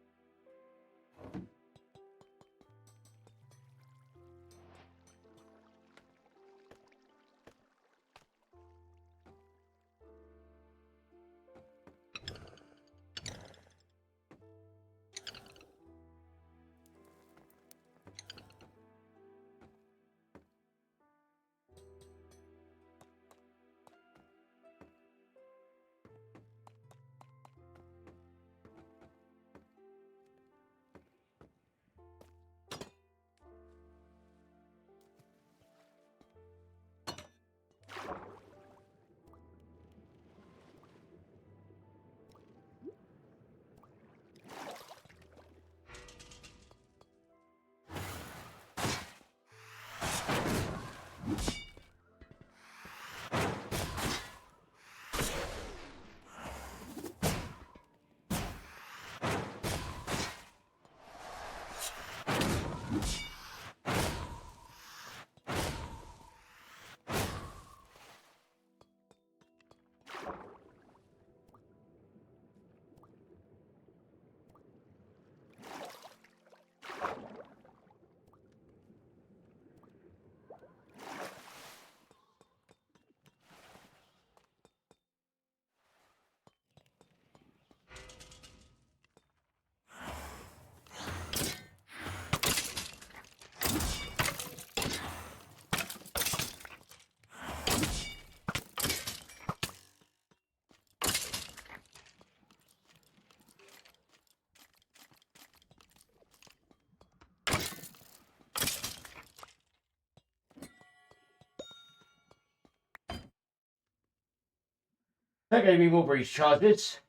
That gave me more breeze charges.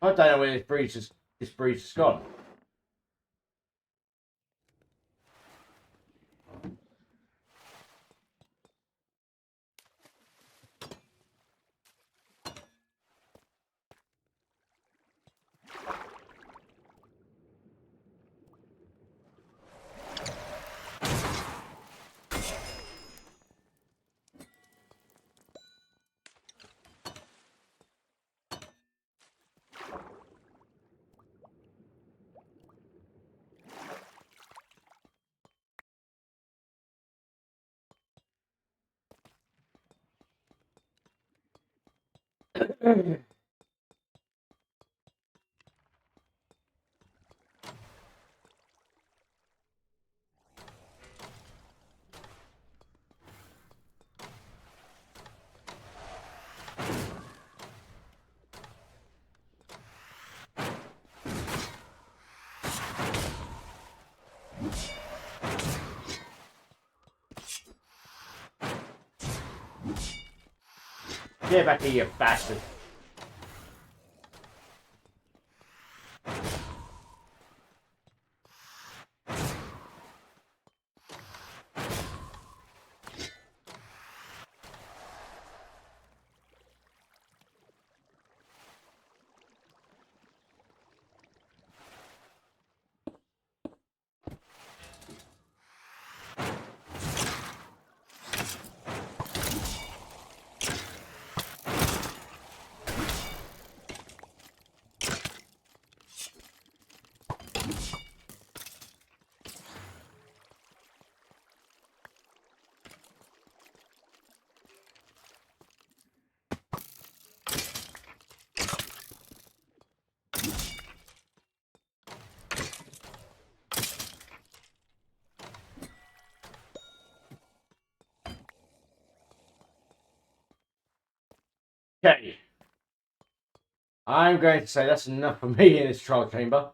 I don't know where this breeze has gone. Get back here, you bastard. Okay. I'm going to say that's enough for me in this trial chamber.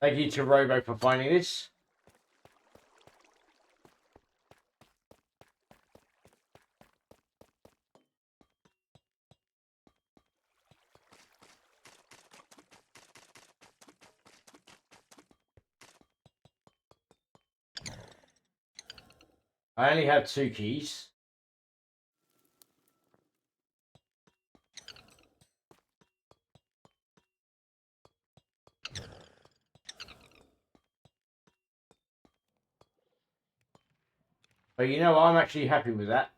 Thank you to Robo for finding this. I only have 2 keys. But you know, I'm actually happy with that.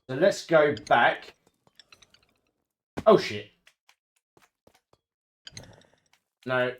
So let's go back. Oh shit. No.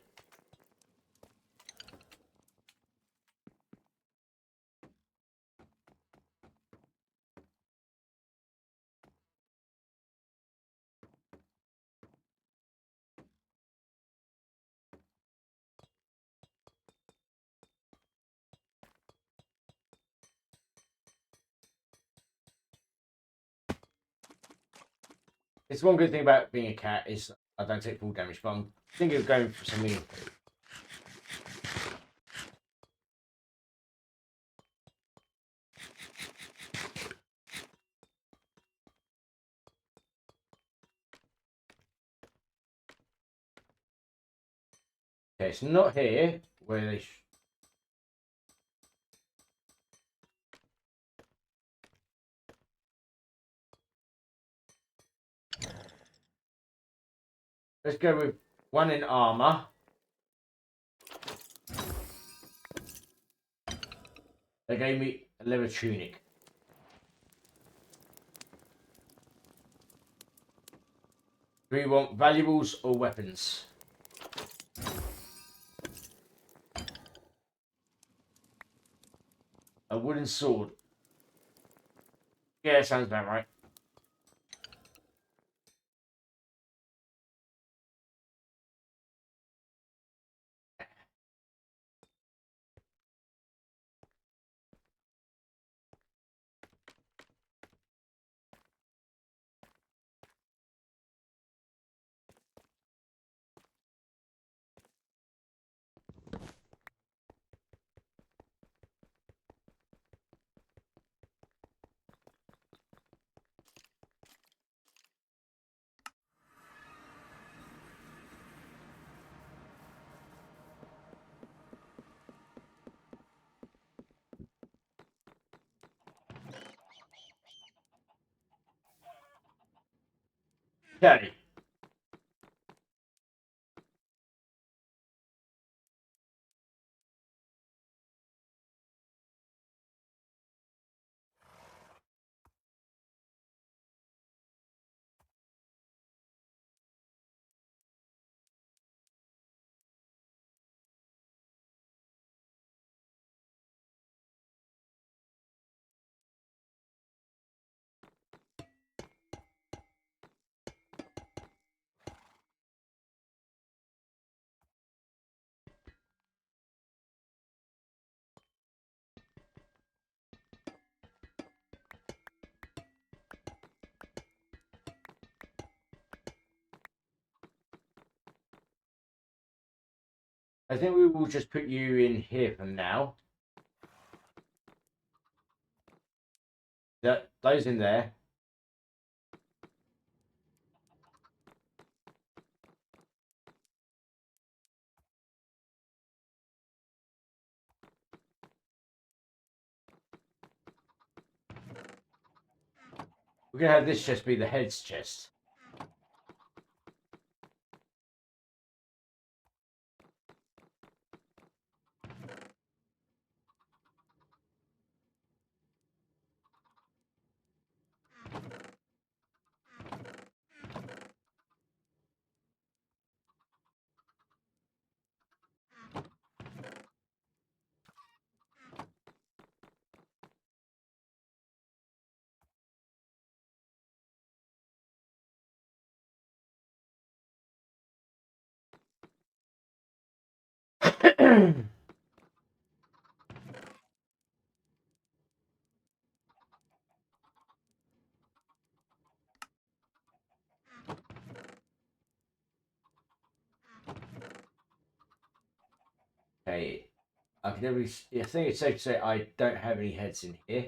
It's one good thing about being a cat is I don't take full damage, but I'm thinking of going for something. Okay, it's not here where they. Let's go with 1 in armor. They gave me a leather tunic. Do we want valuables or weapons? A wooden sword. Yeah, sounds about right. Okay. I think we will just put you in here for now. Those in there. We're going to have this chest be the head's chest. Okay. I think it's safe to say I don't have any heads in here.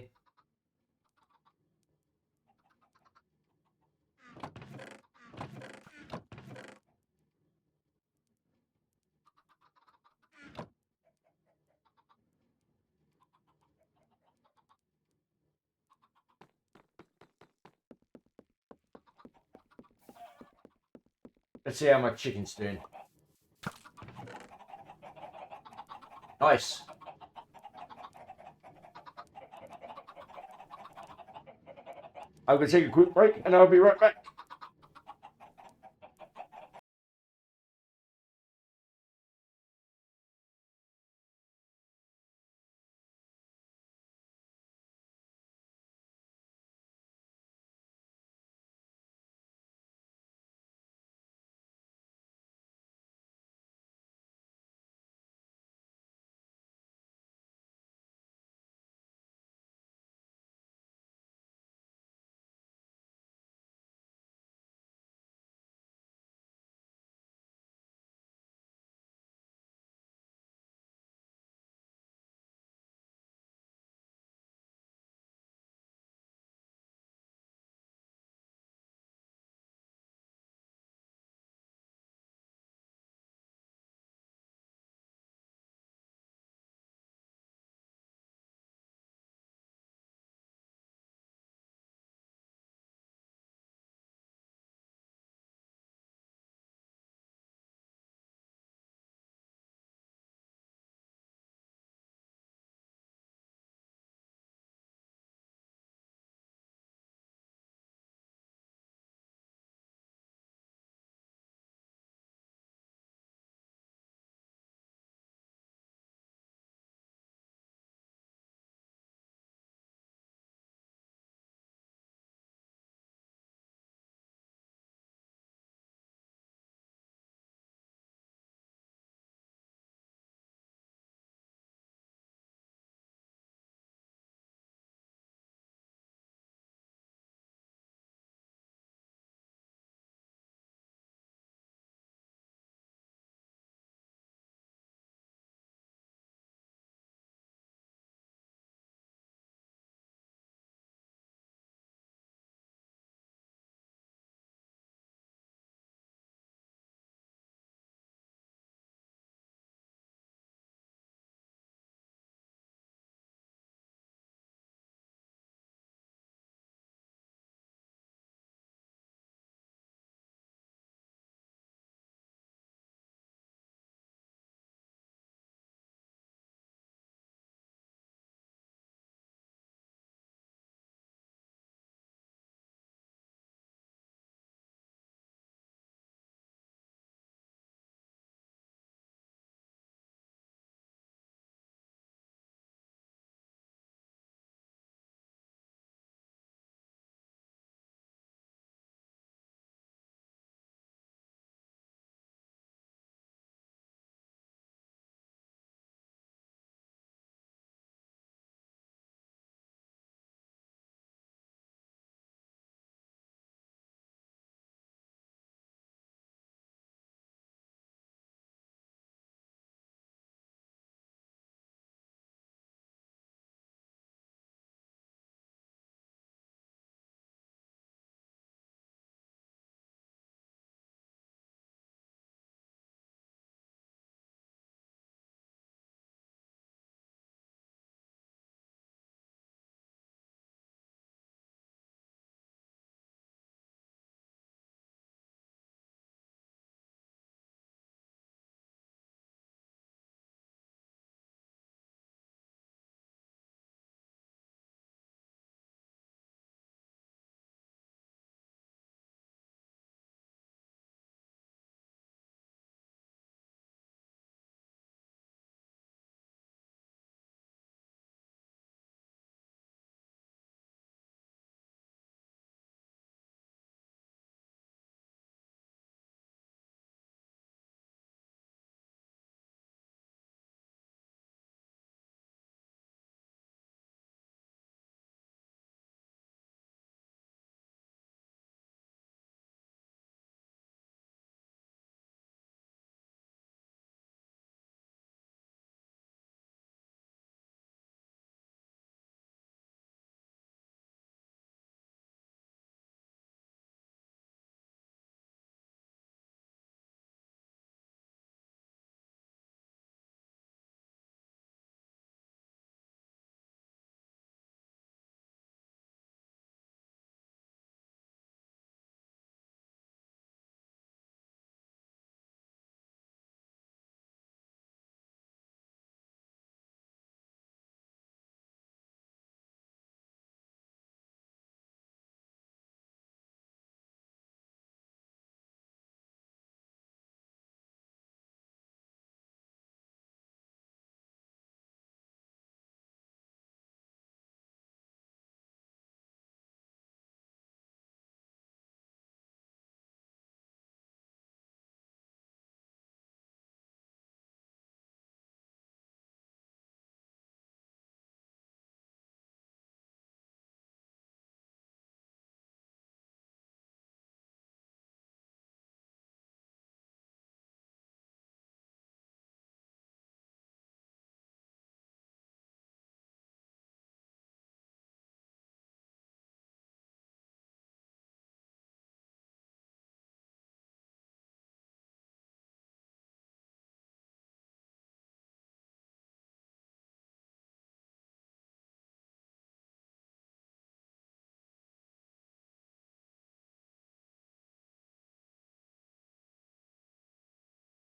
Let's see how my chicken's doing. Nice. I'm going to take a quick break and I'll be right back.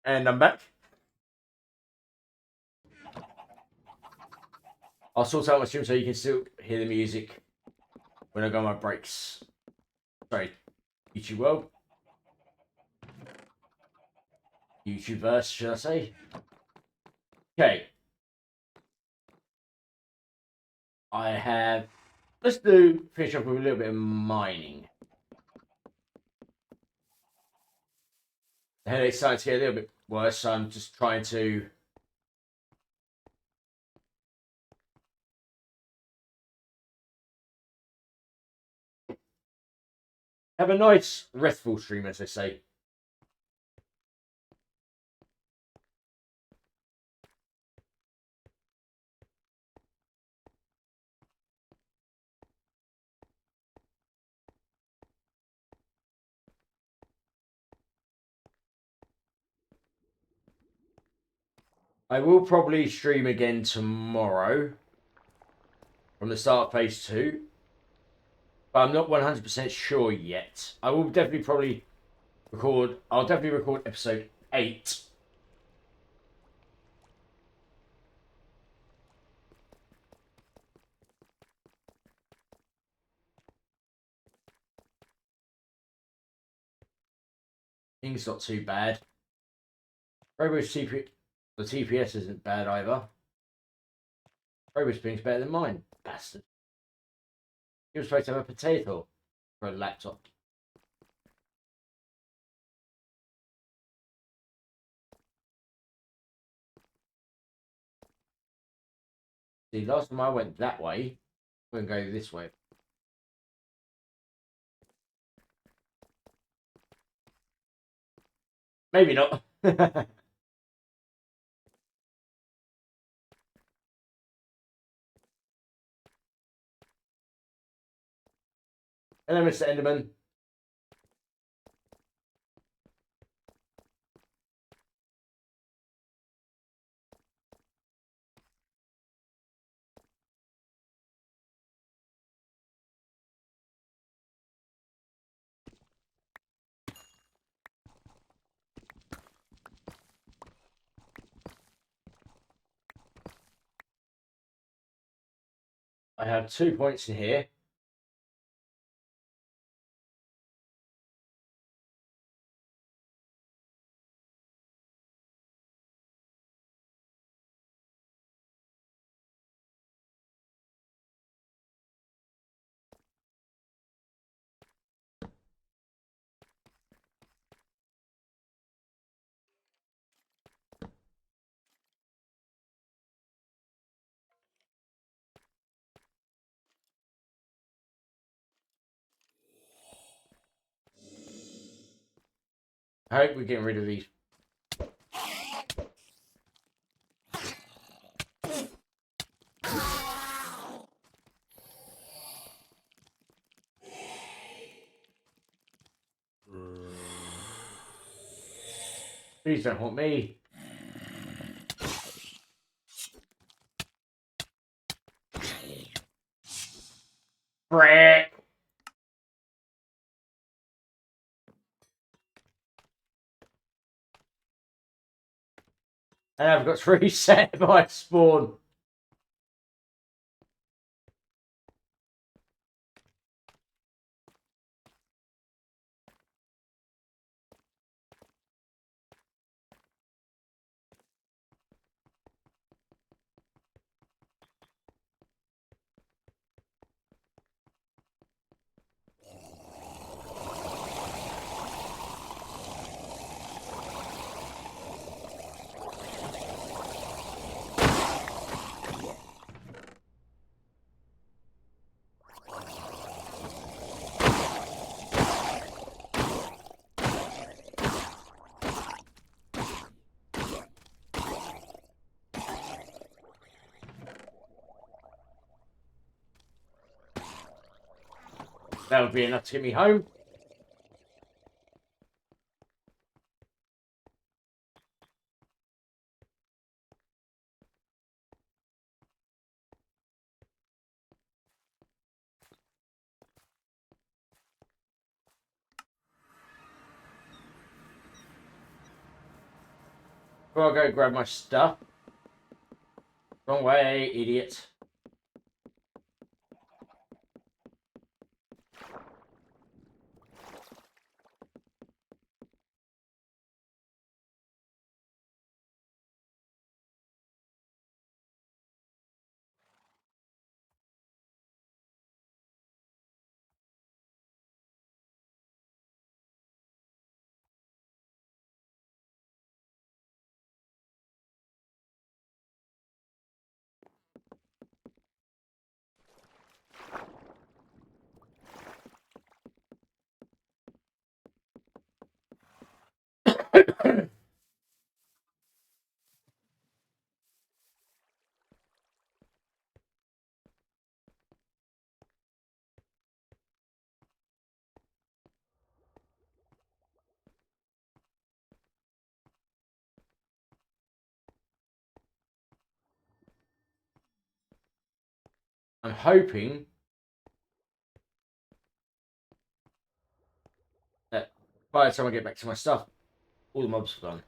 And I'm back. I'll sort out my stream so you can still hear the music when I go on my breaks. Sorry, YouTube world. YouTubeverse, should I say? Okay. I have. Let's finish up with a little bit of mining. The headache's starting to get a little bit worse, so I'm just trying to have a nice, restful stream, as they say. I will probably stream again tomorrow from the start of phase 2, but I'm not 100% sure yet. I will definitely probably record. I'll definitely record episode 8. Things not too bad. Robo's the TPS isn't bad either. Robo's ping's better than mine. Bastard. He was supposed to have a potato for a laptop. See, last time I went that way, I'm going to go this way. Maybe not. Hello, Mr. Enderman. I have 2 points in here. I hope we're getting rid of these. Please don't haunt me. Frick. And I've got to reset my spawn. That would be enough to get me home. before I go grab my stuff. Wrong way, idiot. I'm hoping that by the time I get back to my stuff, all the mobs are gone.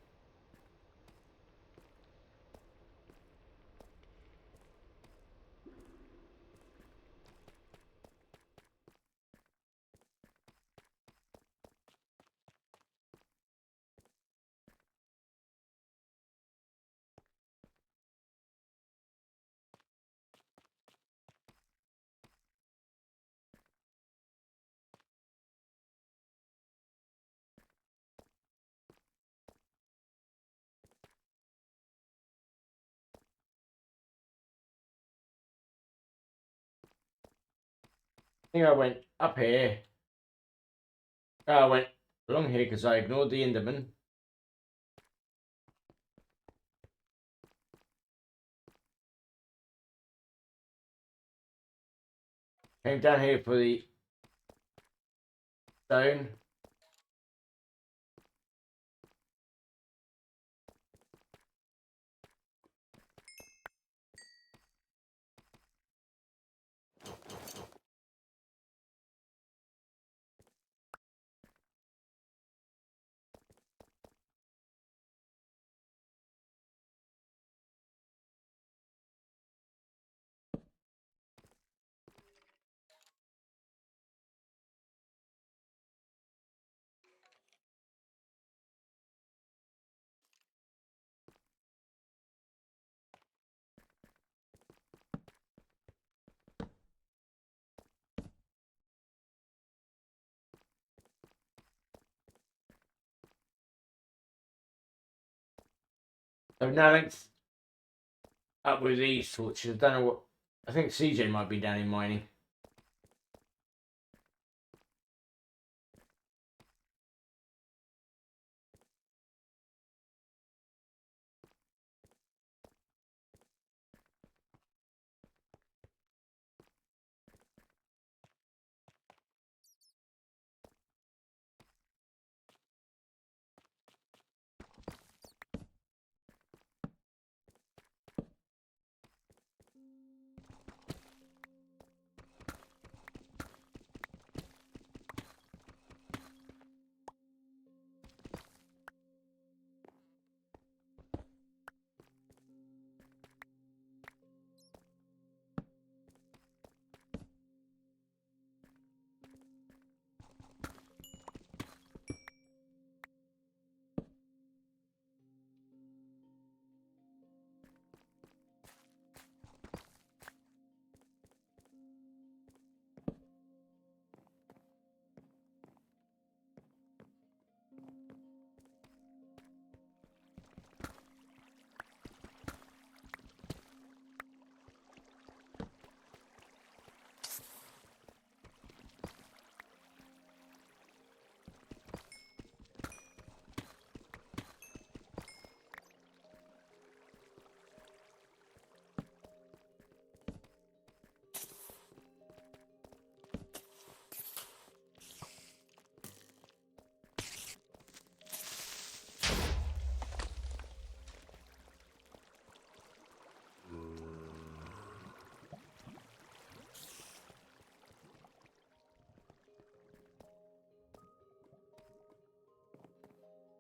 I think I went up here. I went along here because I ignored the Enderman. Came down here for the stone. So now it's up with these torches. I don't know what. I think CJ might be down in mining.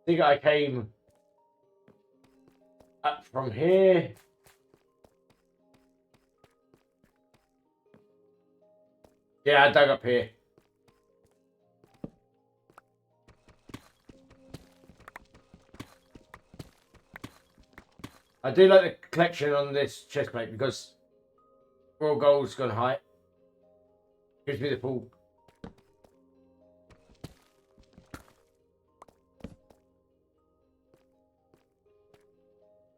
I think I came from here. Yeah, I dug up here. I do like the collection on this chest plate because raw gold's gone high. Gives me the full.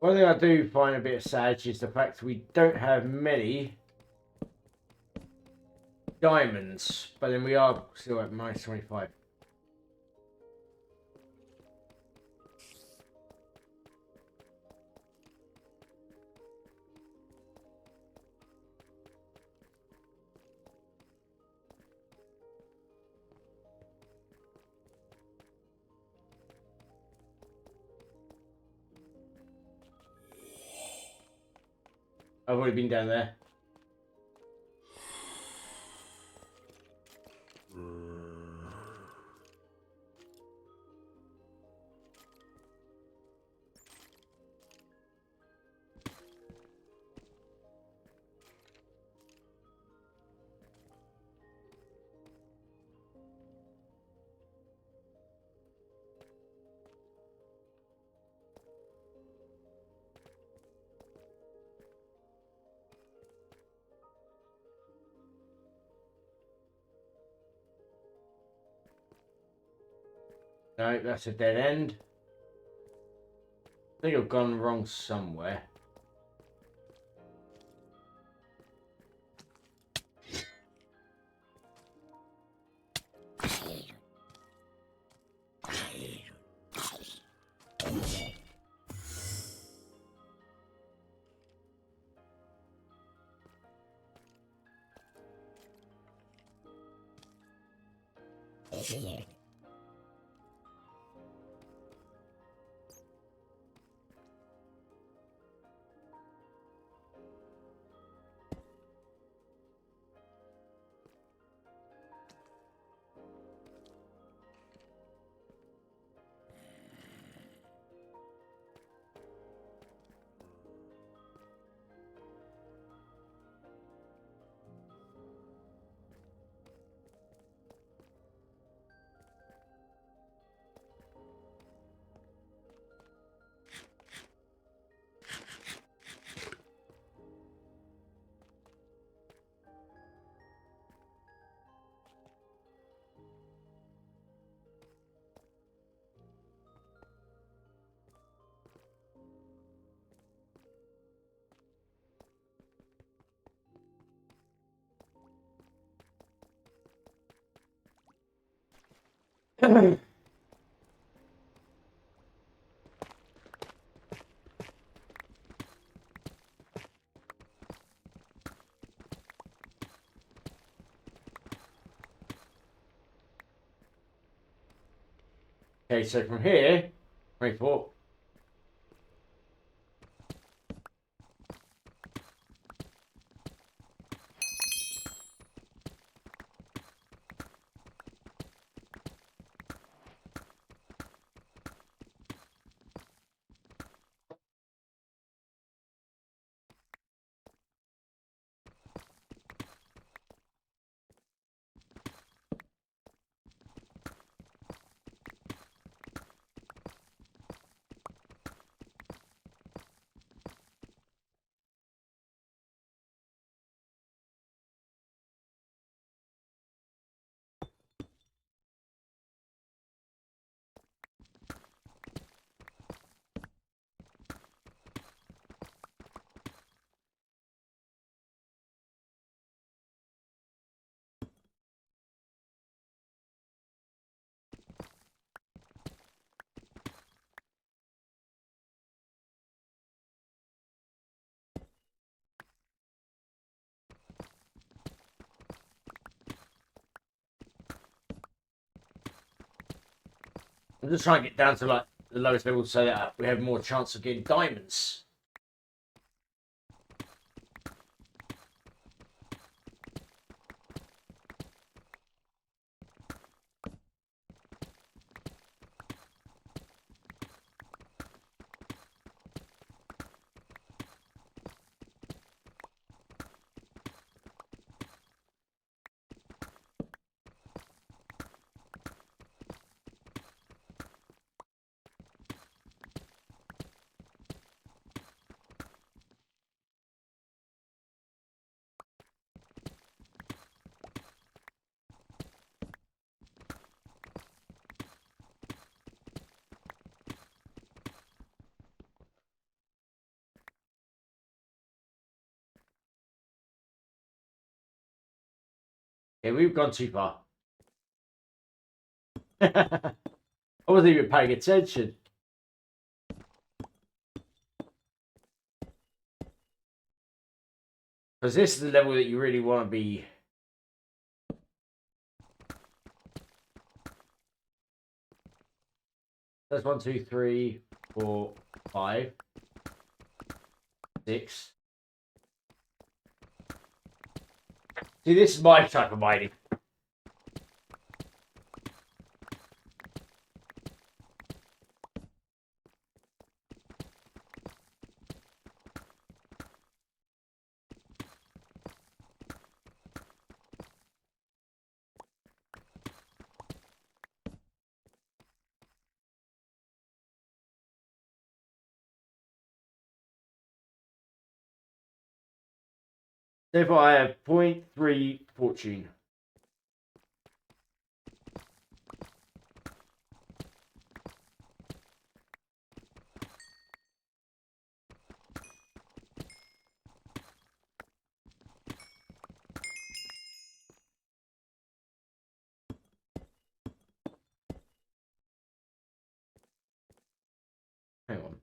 One thing I do find a bit sad is the fact we don't have many diamonds, but then we are still at minus 25. I've already been down there. No, that's a dead end. I think I've gone wrong somewhere. Okay, so from here, 24. I'm just trying to get down to like the lowest level so that we have more chance of getting diamonds. Okay, we've gone too far. I wasn't even paying attention. Because this is the level that you really want to be. That's 1, 2, 3, 4, 5, 6. See, this is my type of mining. Therefore, I have 0.3 fortune. Hang on.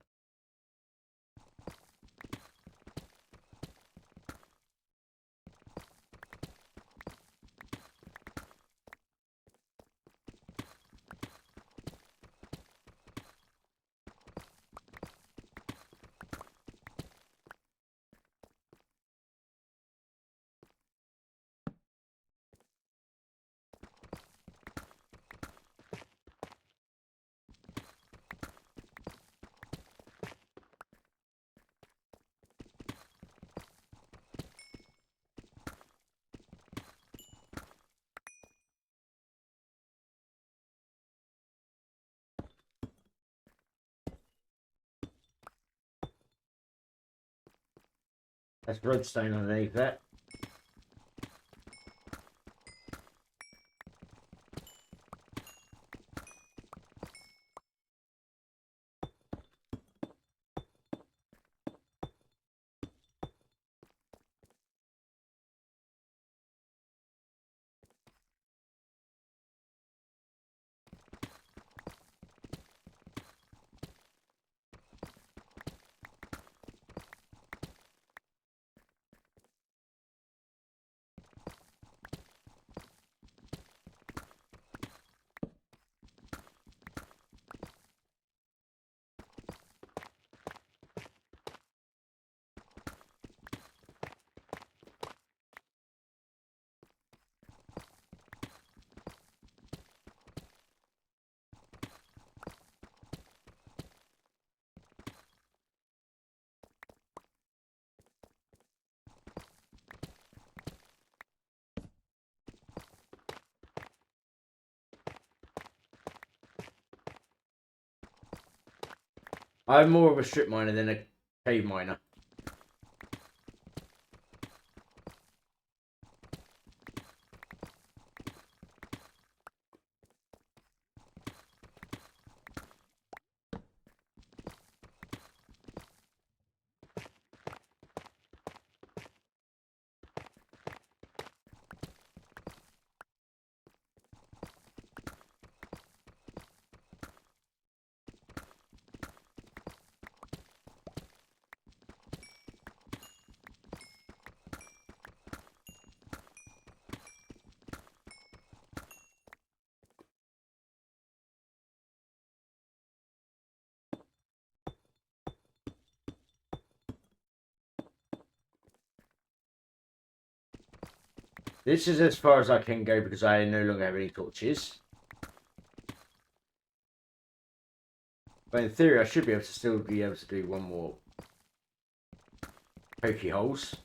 That's redstone underneath that. I'm more of a strip miner than a cave miner. This is as far as I can go because I no longer have any torches. But in theory, I should be able to still be able to do one more pokey holes.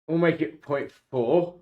We'll make it 0.4.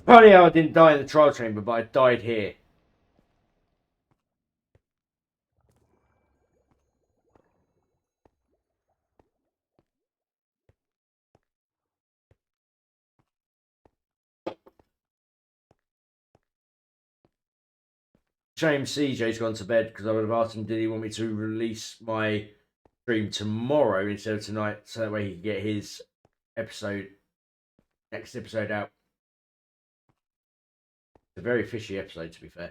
Funny how I didn't die in the trial chamber, but I died here. Shame CJ's gone to bed because I would have asked him, did he want me to release my stream tomorrow instead of tonight, so that way he can get his next episode out. It's a very fishy episode, to be fair.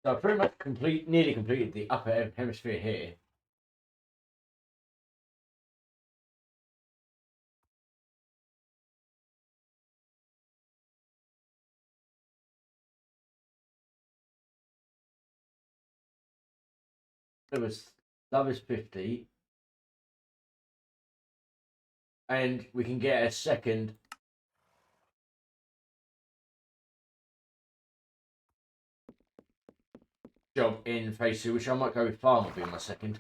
So I pretty much nearly completed the upper hemisphere here. It was love is 50. And we can get a second job in phase 2, which I might go with farm will be my second.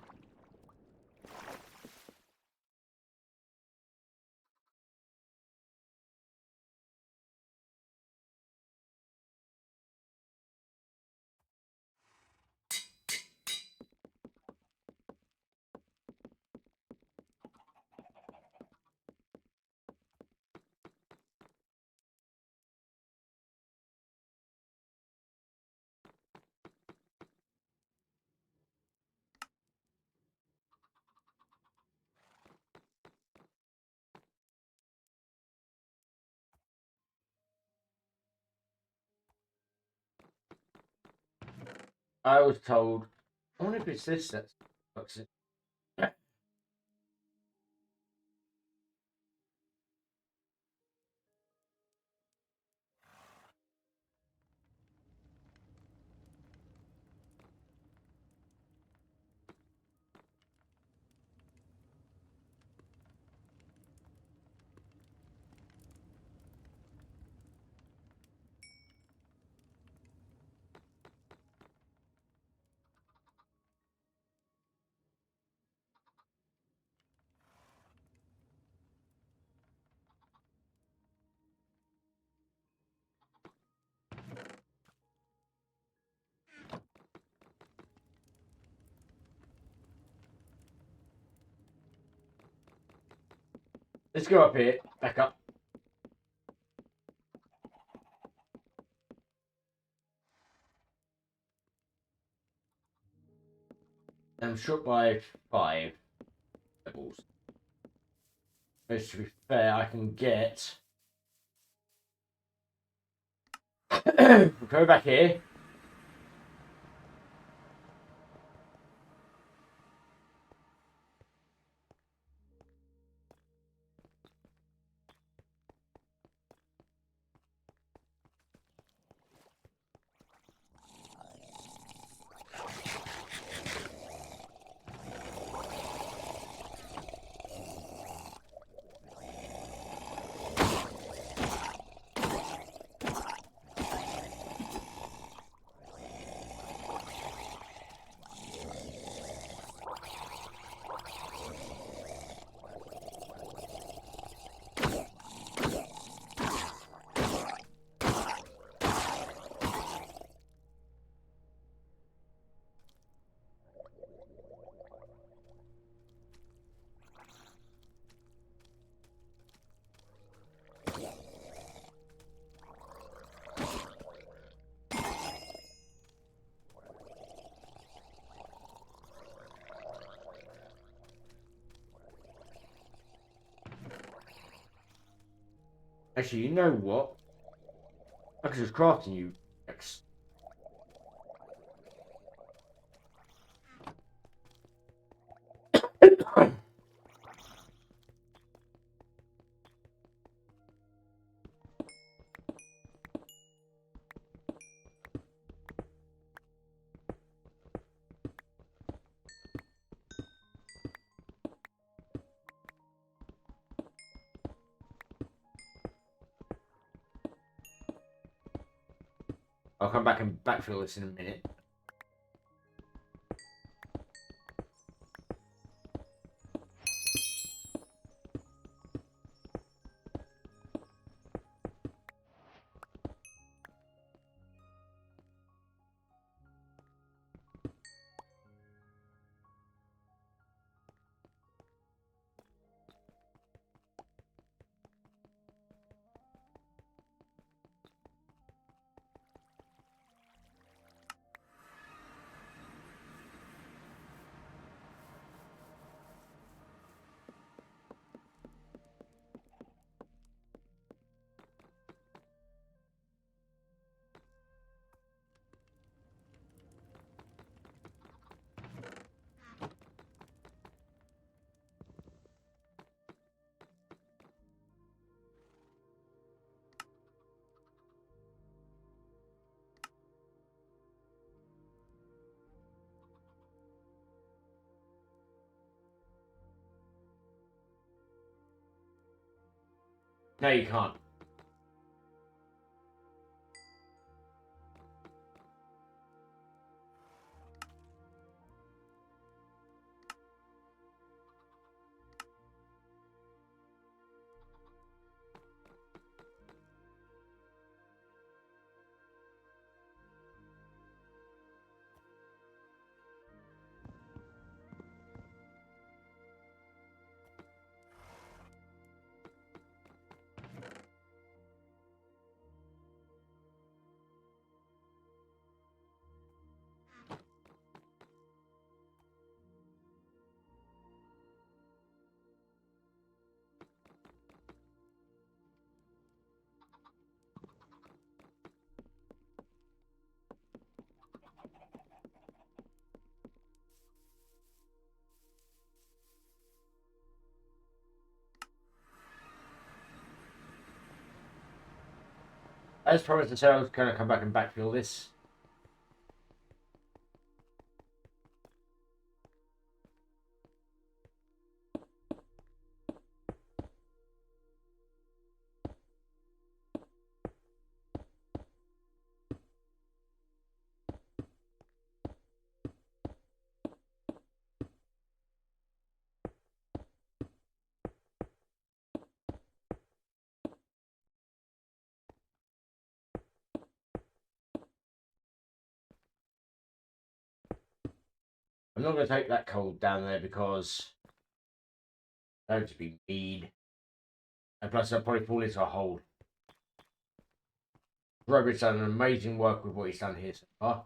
I was told, I wonder if it's this that's toxic. Let's go up here, back up. I'm shot by 5 levels. Which, to be fair, I can get. We'll go back here. Actually, you know what? I could just craft a new X. I'll come back and backfill this in a minute. No, you can't. As promised, I said I was going to come back and backfill this. I'm not going to take that coal down there because that would just be mean. And plus, I'll probably fall into a hole. Robert's done an amazing work with what he's done here so far.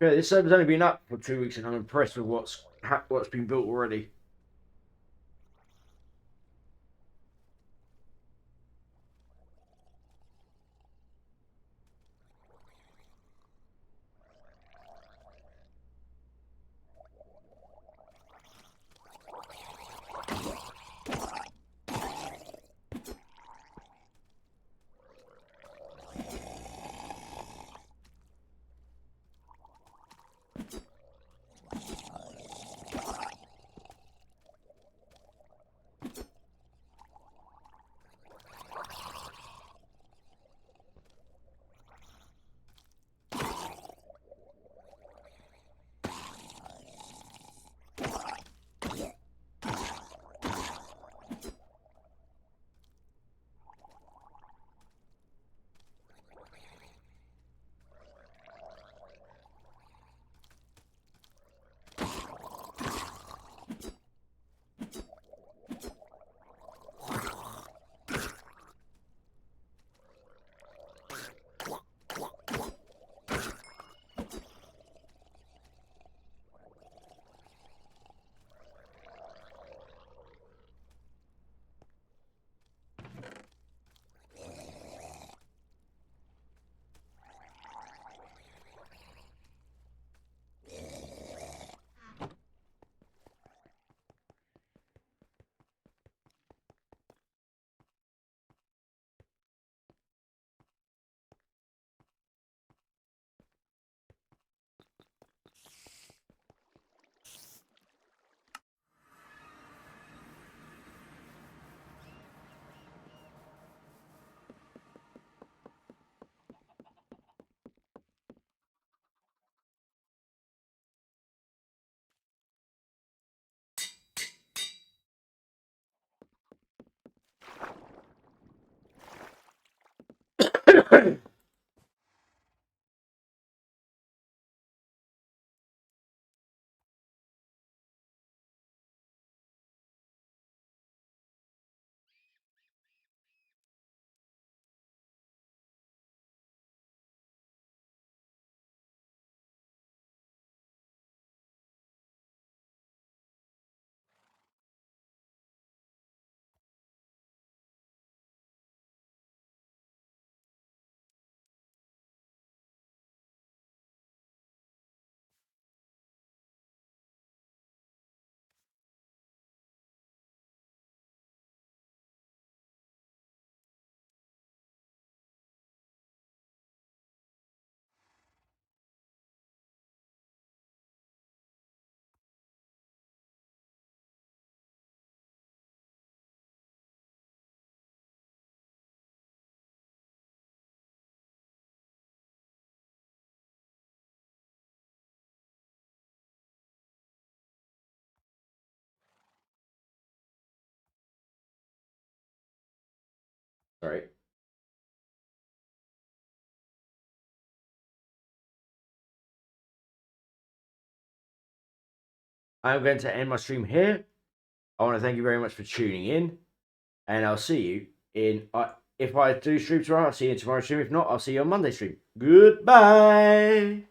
Yeah, this server's only been up for 2 weeks, and I'm impressed with what's been built already. Sorry. I'm going to end my stream here. I want to thank you very much for tuning in, and I'll see you in. If I do stream tomorrow, I'll see you in tomorrow's stream. If not, I'll see you on Monday stream. Goodbye.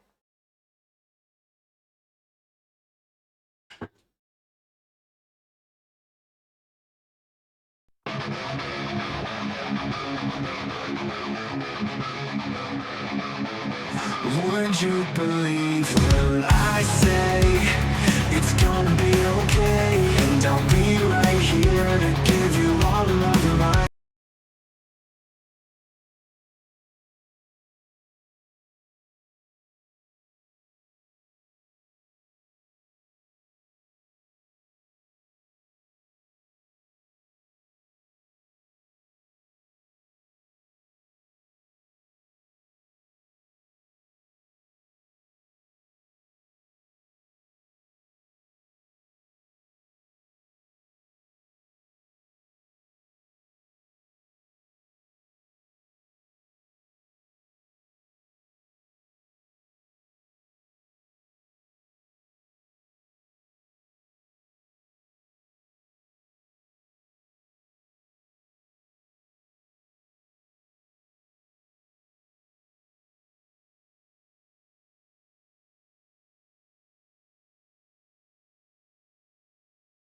Would you believe